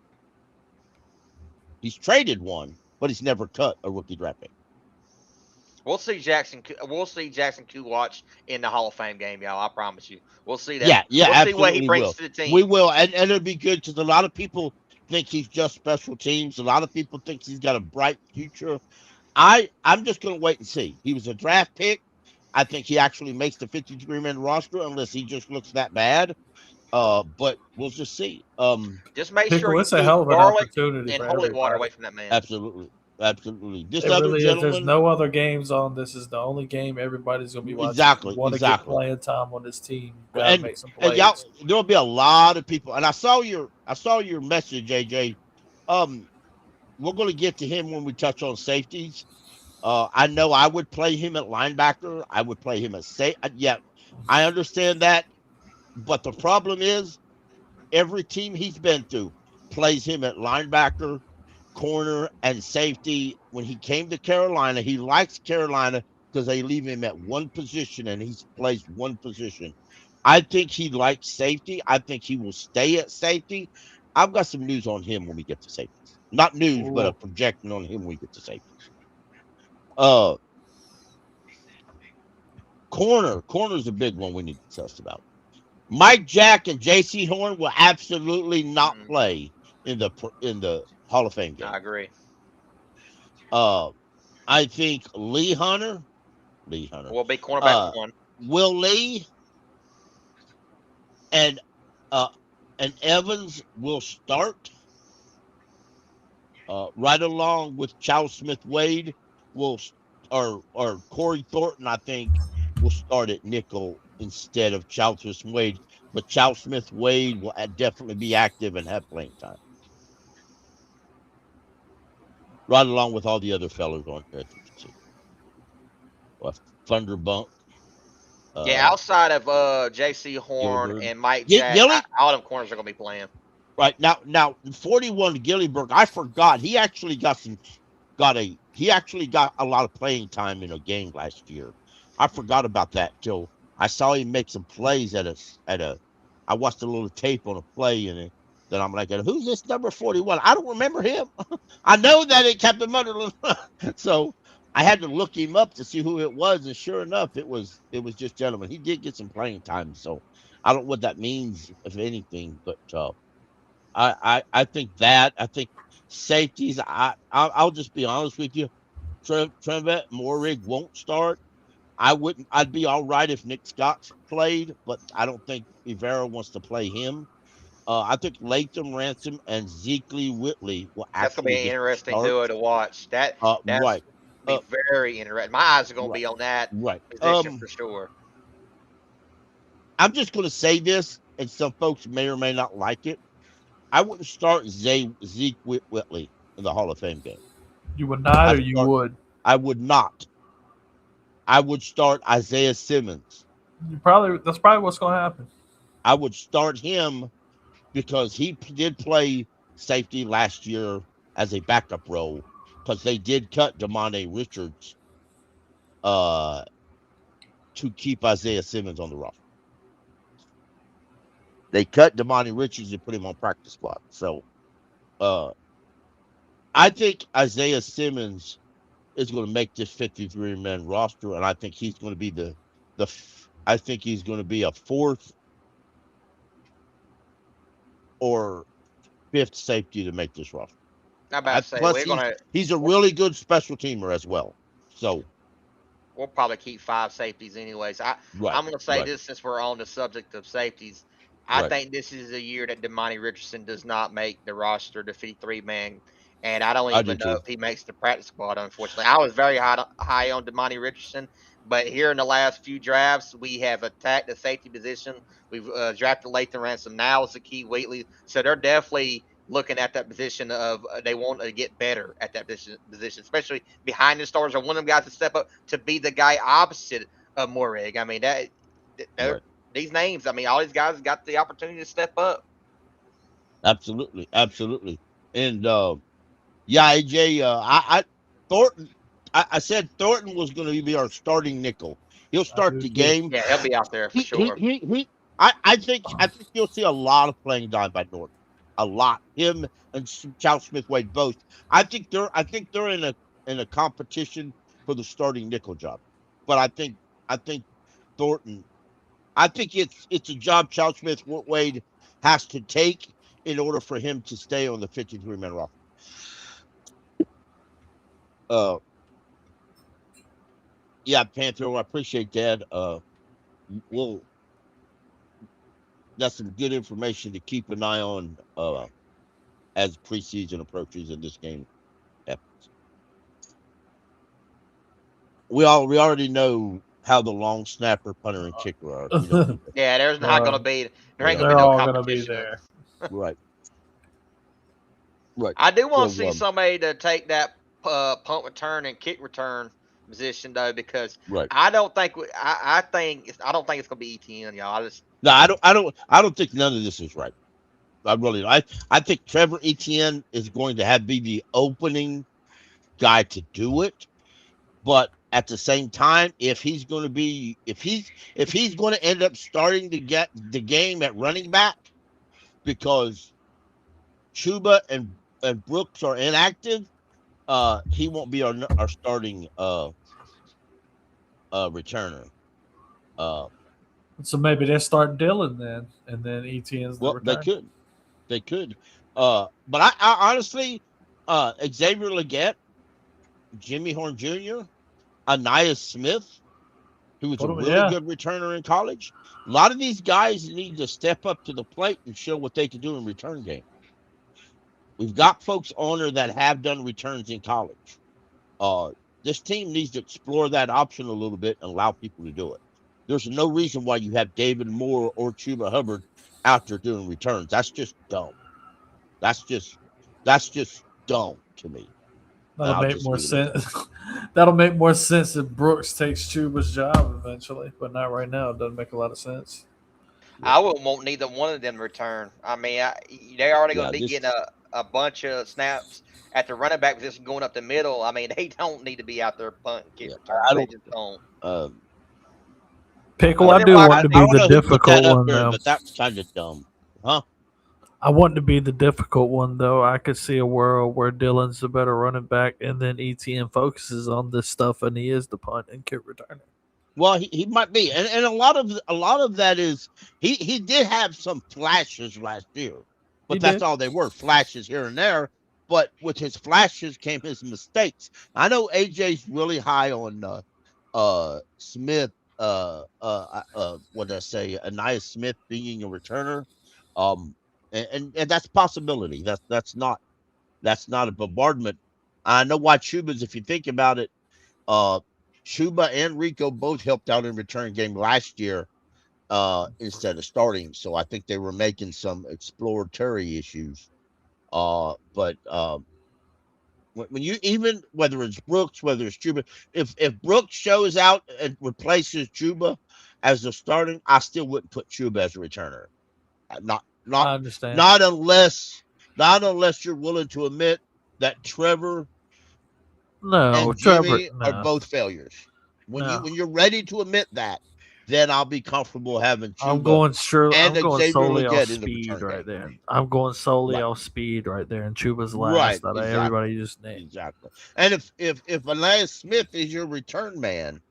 He's traded one, but he's never cut a rookie draft pick. We'll see Jackson Kuwatch in the Hall of Fame game, y'all. I promise you. We'll see that. Yeah, we'll absolutely see what he brings to the team. We will, and it'll be good because a lot of people think he's just special teams. A lot of people think he's got a bright future. I'm just going to wait and see. He was a draft pick. I think he actually makes the 53-man roster unless he just looks that bad. But we'll just see. Just make sure you it's a hell of an opportunity and for holy everybody. water away from that man. Absolutely. This it other really gentleman, is. There's no other games on. This is the only game everybody's going to be watching. Exactly. Want to get playing time on this team? And, make some plays. And y'all, there'll be a lot of people. And I saw your message, AJ. We're going to get to him when we touch on safeties. I know I would play him at linebacker. I would play him at safety. Yeah, I understand that. But the problem is, every team he's been to plays him at linebacker, corner, and safety. When he came to Carolina, he likes Carolina because they leave him at one position and he plays one position. I think he likes safety. I think he will stay at safety. I've got some news on him when we get to safeties. Not news, but a projection on him when we get to safeties. Corner's a big one we need to discuss about. Mike Jack and J.C. Horn will absolutely not play in the Hall of Fame game. I agree. I think Lee Hunter will be cornerback one. Will Lee and Evans will start right along with Charles Smith Wade or Corey Thornton, I think, will start at nickel instead of Charles Smith Wade. But Charles Smith Wade will definitely be active and have playing time. Right along with all the other fellows on here. Thunderbunk. Outside of J.C. Horn Gilbert. and Mike Jack, Gilly? all them corners are going to be playing. Right now 41 Gilliberg. I forgot he actually got a lot of playing time in a game last year. I forgot about that till I saw him make some plays at a. I watched a little tape on a play and then I'm like, who's this number 41? I don't remember him. I know that it kept him under. So I had to look him up to see who it was, and sure enough, it was just gentleman. He did get some playing time, so I don't know what that means, if anything, but I think that. I think safeties. I'll just be honest with you. Trevette Morrig won't start. I'd be all right if Nick Scott played, but I don't think Rivera wants to play him. I think Latham Ransom and Zeke Whitley will actually. That's gonna be an interesting duo to watch. That's right. Be very interesting. My eyes are gonna be on that position for sure. I'm just gonna say this, and some folks may or may not like it. I wouldn't start Zeke Whitley in the Hall of Fame game. You would not, or you would? I would not. I would start Isaiah Simmons. That's probably what's going to happen. I would start him because he did play safety last year as a backup role because they did cut Damone Richards to keep Isaiah Simmons on the roster. They cut Damone Richards and put him on practice squad. So I think Isaiah Simmons is going to make this 53-man roster, and I think he's going to be I think he's going to be a 4th or 5th safety to make this roster. I'm about to say Plus, he's a really good special teamer as well. So we'll probably keep 5 safeties anyways. I'm going to say this since we're on the subject of safeties. I think this is a year that Damani Richardson does not make the roster, the 53-man. And I don't even know if he makes the practice squad, unfortunately. I was very high on Damani Richardson, but here in the last few drafts, we have attacked the safety position. We've drafted Lathan Ransom. Now it's a key Wheatley. So they're definitely looking at that position of they want to get better at that position, especially behind the stars, or one of them guys to step up to be the guy opposite of Morig. I mean, these names, I mean, all these guys got the opportunity to step up. Absolutely. And AJ, Thornton, I said Thornton was going to be our starting nickel. He'll start the game. Yeah, he'll be out there for sure. I think you'll see a lot of playing time by Norton. A lot. Him and Charles Smith-Wade both. I think they're in a competition for the starting nickel job. But I think Thornton. I think it's a job Charles Smith-Wade has to take in order for him to stay on the 53-man roster. Panther, I appreciate that. That's some good information to keep an eye on as preseason approaches and this game happens. We already know how the long snapper, punter, and kicker are. Yeah, there's not going to be. There ain't going to be no competition there. Right. I do want to see somebody to take that punt return and kick return position though, because I don't think it's going to be ETN, y'all. I don't think none of this is right. I think Trevor Etienne is going to be the opening guy to do it, but at the same time, if he's going to end up starting to get the game at running back because Chuba and Brooks are inactive, he won't be our starting returner. So maybe they start Dillon then, and then Etienne's the return. They could. But I honestly, Xavier Legette, Jimmy Horn Jr., Anais Smith, who was a really good returner in college. A lot of these guys need to step up to the plate and show what they can do in return game. We've got folks on there that have done returns in college. This team needs to explore that option a little bit and allow people to do it. There's no reason why you have David Moore or Chuba Hubbard out there doing returns. That's just dumb. That's just dumb to me. That'll make more sense. That'll make more sense if Brooks takes Chuba's job eventually, but not right now. It doesn't make a lot of sense. I wouldn't want neither one of them to return. I mean, they're already going to be getting a bunch of snaps at the running back position going up the middle. I mean, they don't need to be out there punting, kick return. They just don't. Pickle, I do want to be the difficult one, though. But that's kind of dumb. Huh? I want to be the difficult one, though. I could see a world where Dillon's the better running back, and then ETN focuses on this stuff, and he is the punt and kick returner. Well, he might be, and a lot of that is he did have some flashes last year, but that's all they were, flashes here and there. But with his flashes came his mistakes. I know AJ's really high on Smith. What did I say? Anais Smith being a returner. And that's a possibility. That's not a bombardment. I know why Chuba's, if you think about it, Chuba and Rico both helped out in return game last year instead of starting. So I think they were making some exploratory issues. But when you, even whether it's Brooks, whether it's Chuba, if Brooks shows out and replaces Chuba as a starting, I still wouldn't put Chuba as a returner. I understand. Not unless you're willing to admit that Trevor and Jimmy are both failures. When you're ready to admit that, then I'll be comfortable having Chuba. I'm going solely off speed right there. I'm going solely off speed right there, and Chuba's last out of everybody just named. Exactly. And if Anais Smith is your return man,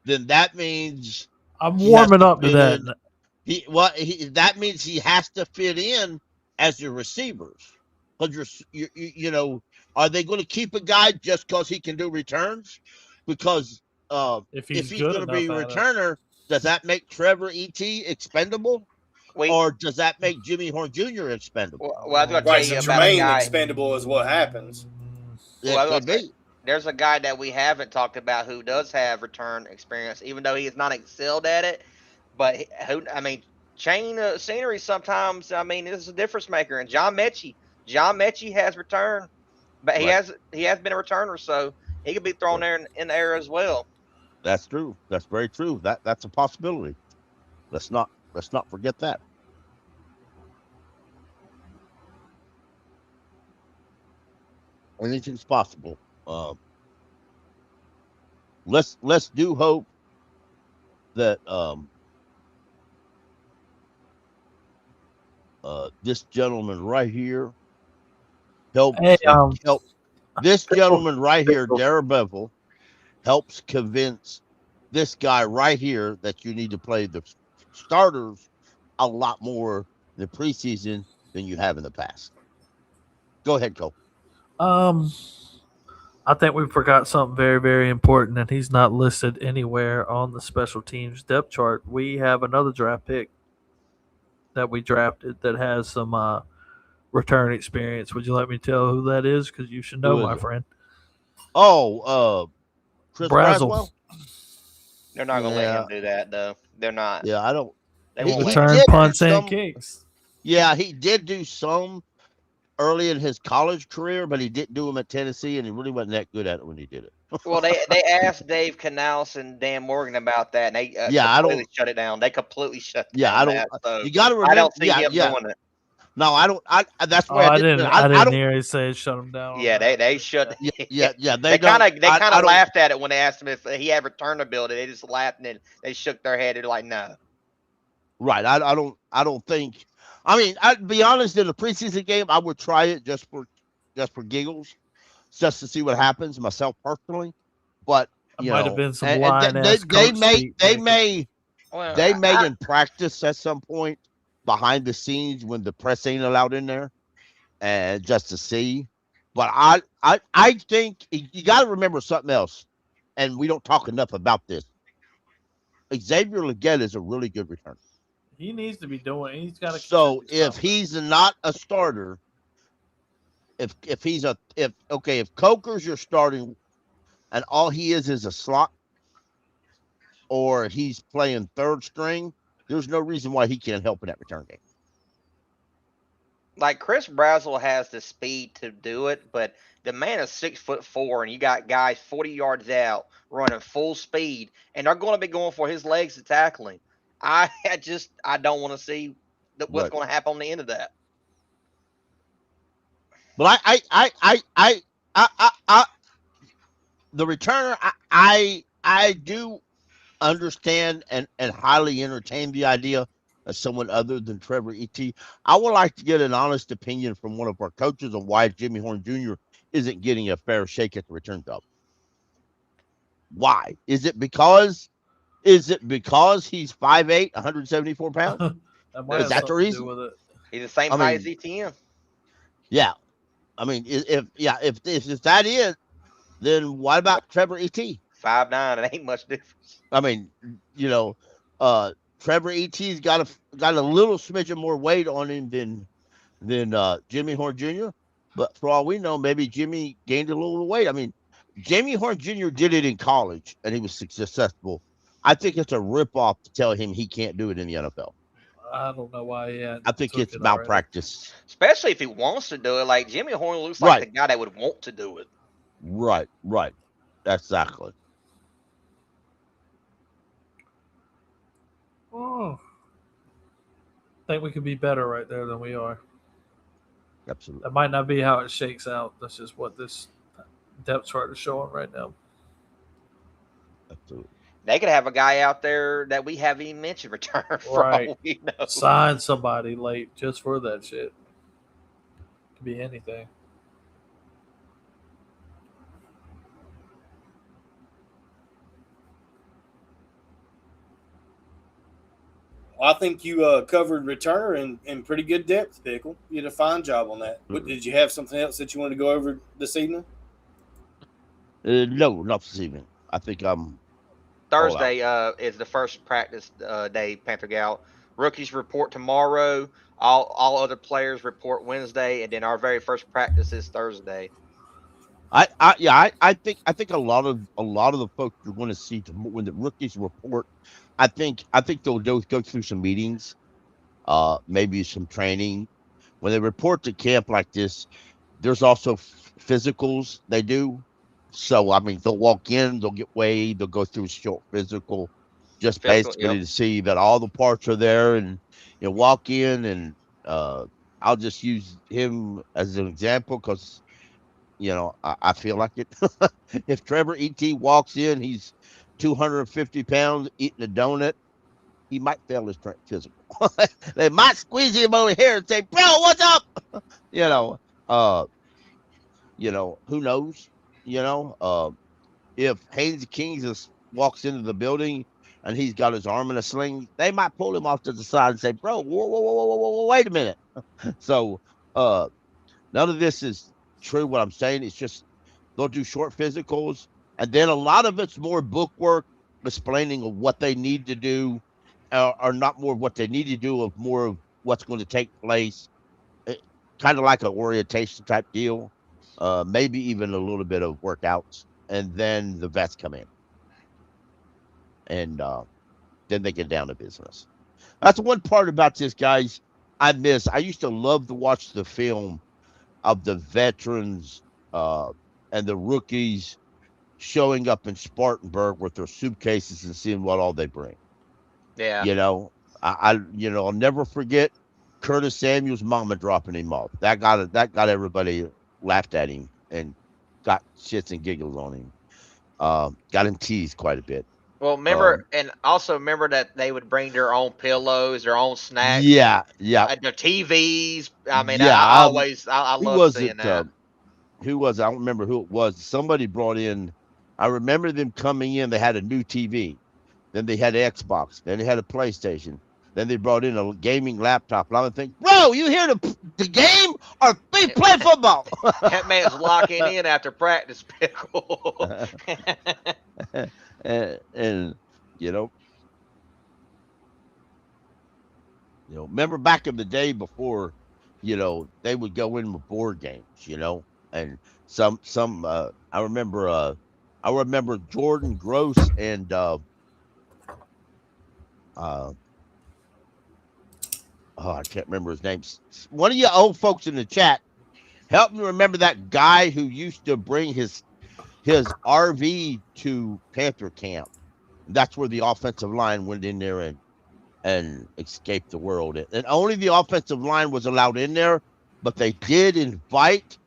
then that means I'm warming up to that. That means he has to fit in as your receivers. Because are they going to keep a guy just because he can do returns? Because if if he's he's good going to be a enough at it. returner, does that make Trevor E.T. expendable? Or does that make Jimmy Horn Jr. expendable? Well, I was going to tell you about a Jermaine guy. expendable is what happens. It could be. There's a guy that we haven't talked about who does have return experience, even though he has not excelled at it. But chain of scenery sometimes. I mean, this is a difference maker. And John Mechie has returned, but he has been a returner, so he could be thrown there in the air as well. That's true. That's very true. That's a possibility. Let's not forget that. Anything's possible. Let's do hope that this gentleman right here helps. This gentleman right here, Brazzell, helps convince this guy right here that you need to play the starters a lot more in the preseason than you have in the past. Go ahead, Cole. I think we forgot something very, very important, and he's not listed anywhere on the special teams depth chart. We have another draft pick that we drafted that has some return experience. Would you let me tell who that is? Because you should know, my friend. Oh, Chris Brazzell. They're not going to let him do that, though. They're not. Yeah, I don't. They won't return punts and kicks. Yeah, he did do some early in his college career, but he didn't do them at Tennessee, and he really wasn't that good at it when he did it. Well, they asked Dave Canals and Dan Morgan about that, and they completely shut it down. They completely shut it down. I don't. So you got to remember. I don't see him doing it. No, I don't. That's why I didn't hear he say shut him down. Yeah, they shut. Yeah. They kind of laughed at it when they asked him if he had return ability. They just laughed and then they shook their head. They're like, no. Right. I don't think. I mean, I'd be honest. In a preseason game, I would try it just for giggles, just to see what happens. Myself personally, but might have been some line ass they may in practice at some point behind the scenes when the press ain't allowed in there, and just to see. But I think you got to remember something else, and we don't talk enough about this. Xavier Legette is a really good returner. He needs to be doing. He's got to. So if he's not a starter, if Coker's your starting, and all he is a slot, or he's playing third string, there's no reason why he can't help in that return game. Like Chris Brazzell has the speed to do it, but the man is 6'4", and you got guys 40 yards out running full speed, and they're going to be going for his legs to tackle him. I don't want to see what's going to happen on the end of that. But the returner, I do understand and highly entertain the idea of someone other than Trevor E.T. I would like to get an honest opinion from one of our coaches on why Jimmy Horn Jr. isn't getting a fair shake at the return job. Why? Is it because he's 5'8", 174 pounds? Is that the reason? With it. He's the same height as ETN. Yeah. I mean, if that is, then what about Trevor E.T.? 5'9", it ain't much difference. I mean, Trevor E.T.'s got a little smidgen more weight on him than Jimmy Horn Jr. But for all we know, maybe Jimmy gained a little weight. I mean, Jimmy Horn Jr. did it in college, and he was successful. I think it's a ripoff to tell him he can't do it in the NFL. I don't know why. I think it's malpractice. Especially if he wants to do it. Like, Jimmy Horn looks like the guy that would want to do it. Right. Exactly. Oh. I think we could be better right there than we are. Absolutely. That might not be how it shakes out. That's just what this depth chart is showing right now. Absolutely. They could have a guy out there that we haven't even mentioned return for all we know. Sign somebody late just for that shit. Could be anything. I think you covered returner in pretty good depth, Pickle. You did a fine job on that. But did you have something else that you wanted to go over this evening? No, not this evening. I think I'm Thursday is the first practice day, Panther Gal. Rookies report tomorrow. All other players report Wednesday, and then our very first practice is Thursday. I think a lot of the folks you're going to see when the rookies report, I think they'll go through some meetings, maybe some training. When they report to camp like this, there's also physicals they do. So I mean, they'll walk in, they'll get weighed, they'll go through a short physical, just basically to see that all the parts are there, and walk in and I'll just use him as an example because I feel like it. If Trevor Et walks in, he's 250 pounds eating a donut, he might fail his physical. They might squeeze him over here and say, "Bro, what's up?" Uh, who knows? If Haynes Kings walks into the building and he's got his arm in a sling, they might pull him off to the side and say, "Bro, whoa, wait a minute." So, none of this is true. What I'm saying is just they'll do short physicals, and then a lot of it's more book work, explaining of what they need to do, or not more of what they need to do, of more of what's going to take place. Kind of like an orientation type deal, maybe even a little bit of workouts, and then the vets come in, and then they get down to business. That's one part about this, guys. I used to love to watch the film of the veterans and the rookies showing up in Spartanburg with their suitcases and seeing what all they bring. Yeah. I'll never forget Curtis Samuel's mama dropping him off. That got everybody laughed at him and got shits and giggles on him. Got him teased quite a bit. Well, remember, and also remember that they would bring their own pillows, their own snacks. Yeah. Their TVs. I mean, yeah, I love seeing that. Who was? I don't remember who it was. Somebody brought in. I remember them coming in. They had a new TV. Then they had an Xbox. Then they had a PlayStation. Then they brought in a gaming laptop. And I would think, bro, you here the game or be play football? That man's locking in after practice, Pickle. and remember back in the day before, they would go in with board games, and some I remember Jordan Gross and I can't remember his name. One of you old folks in the chat, help me remember that guy who used to bring his RV to Panther Camp. That's where the offensive line went in there and escaped the world. And only the offensive line was allowed in there, but they did invite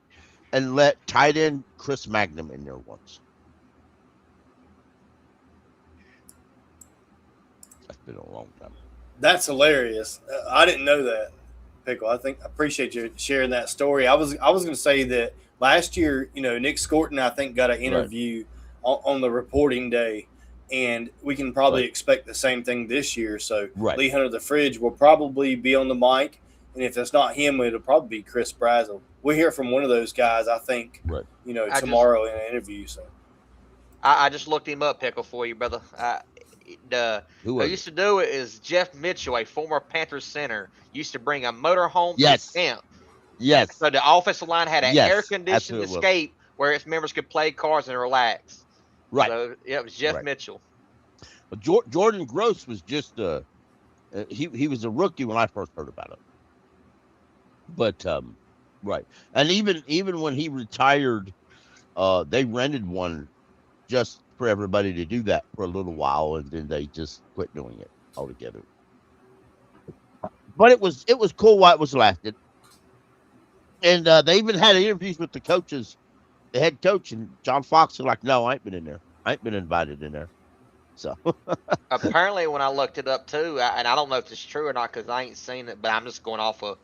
and let tight end Chris Magnum in there once. That's been a long time. That's hilarious. I didn't know that, Pickle. I appreciate you sharing that story. I was going to say that last year, Nick Scorton, I think, got an interview on the reporting day, and we can probably expect the same thing this year. So Lee Hunter, the Fridge, will probably be on the mic, and if it's not him, it'll probably be Chris Brazzell. We'll hear from one of those guys, I think, tomorrow in an interview. So I just looked him up, Pickle, for you, brother. Who used to do it is Jeff Mitchell, a former Panthers center, used to bring a motorhome to camp. Yes. So the offensive line had an air-conditioned escape where its members could play cards and relax. Right. So, it was Jeff Mitchell. But Jordan Gross was just he was a rookie when I first heard about it. But and even when he retired, they rented one just for everybody to do that for a little while, and then they just quit doing it altogether. But it was cool while it was lasted. And they even had interviews with the coaches, the head coach, and John Fox was like, "No, I ain't been in there. I ain't been invited in there." So apparently, when I looked it up too, and I don't know if it's true or not because I ain't seen it, but I'm just going off of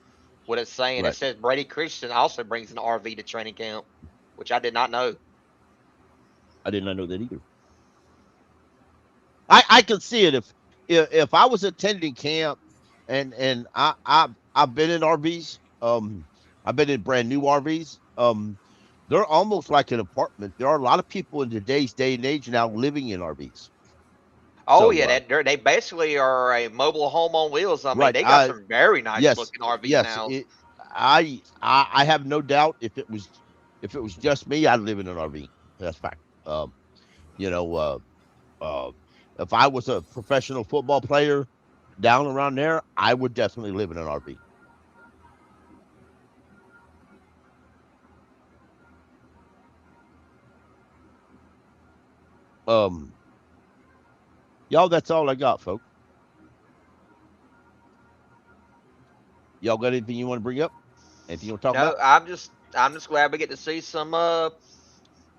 what it's saying. It says Brady Christian also brings an RV to training camp, which I did not know. I did not know that either. I could see it if I was attending camp and I've been in RVs. I've been in brand new RVs. They're almost like an apartment. There are a lot of people in today's day and age now living in RVs. Oh, yeah, they basically are a mobile home on wheels. I mean, Right. they got some very nice Yes. looking RVs Yes. now. I have no doubt if it was just me, I'd live in an RV. That's fact. You know, if I was a professional football player down around there, I would definitely live in an RV. Y'all, that's all I got, folks. Y'all got anything you want to bring up? Anything you want to talk about? I'm just glad we get to see some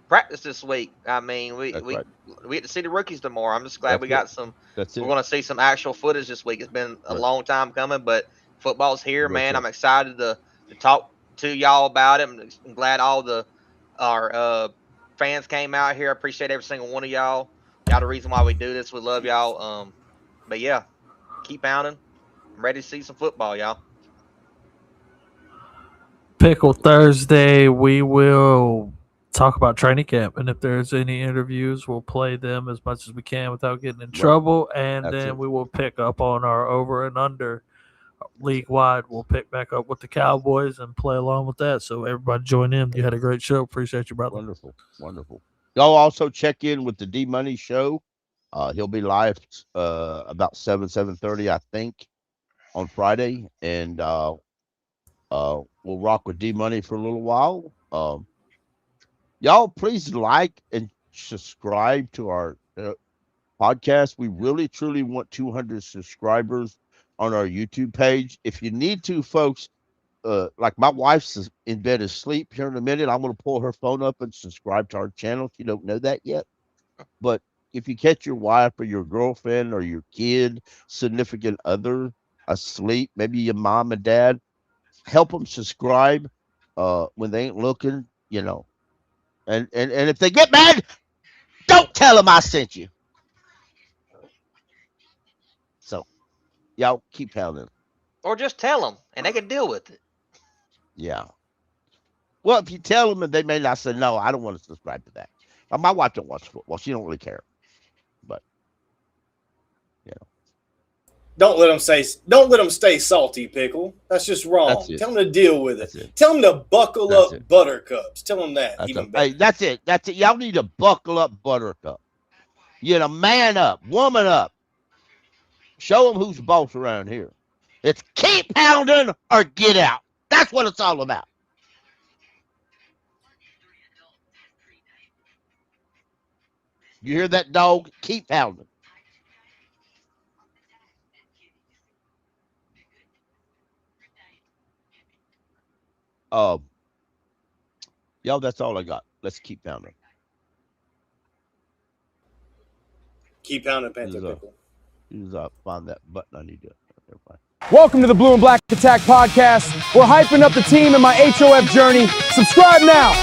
practice this week. I mean, we get to see the rookies tomorrow. I'm just glad we got some. We're going to see some actual footage this week. It's been a long time coming, but football's here, man. I'm excited to talk to y'all about it. I'm glad all our fans came out here. I appreciate every single one of y'all. Y'all the reason why we do this. We love y'all. But yeah, keep pounding. I'm ready to see some football, y'all. Pickle Thursday, we will talk about training camp, and if there's any interviews, we'll play them as much as we can without getting in trouble, and then we will pick up on our over and under league-wide. We'll pick back up with the Cowboys and play along with that, so everybody join in. You had a great show. Appreciate you, brother. Wonderful. Y'all also check in with the D-Money show. He'll be live about 7:30, I think, on Friday, and we'll rock with D-Money for a little while. Y'all, please like and subscribe to our podcast. We really, truly want 200 subscribers on our YouTube page. If you need to, folks, like my wife's in bed asleep here in a minute. I'm going to pull her phone up and subscribe to our channel if you don't know that yet. But if you catch your wife or your girlfriend or your kid, significant other asleep, maybe your mom and dad, help them subscribe when they ain't looking, you know. And if they get mad, don't tell them I sent you. So, y'all keep pounding. Or just tell them, and they can deal with it. Yeah. Well, if you tell them, and they may not say, no, I don't want to subscribe to that. My wife don't watch football. She don't really care. But, you know. Don't let them stay salty, Pickle. That's just wrong. Tell them to deal with it. Tell them to buckle up, Buttercups. Tell them that. Hey, that's it. Y'all need to buckle up, Buttercup. You know, man up, woman up. Show them who's the boss around here. It's keep pounding or get out. That's what it's all about. You hear that, dog? Keep pounding. Y'all, that's all I got. Let's keep pounding. Keep pounding, Panther Pickle. Find that button I need to. Welcome to the Blue and Black Attack Podcast. We're hyping up the team in my HOF journey. Subscribe now.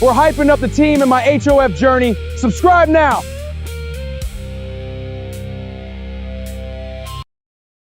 We're hyping up the team in my HOF journey. Subscribe now.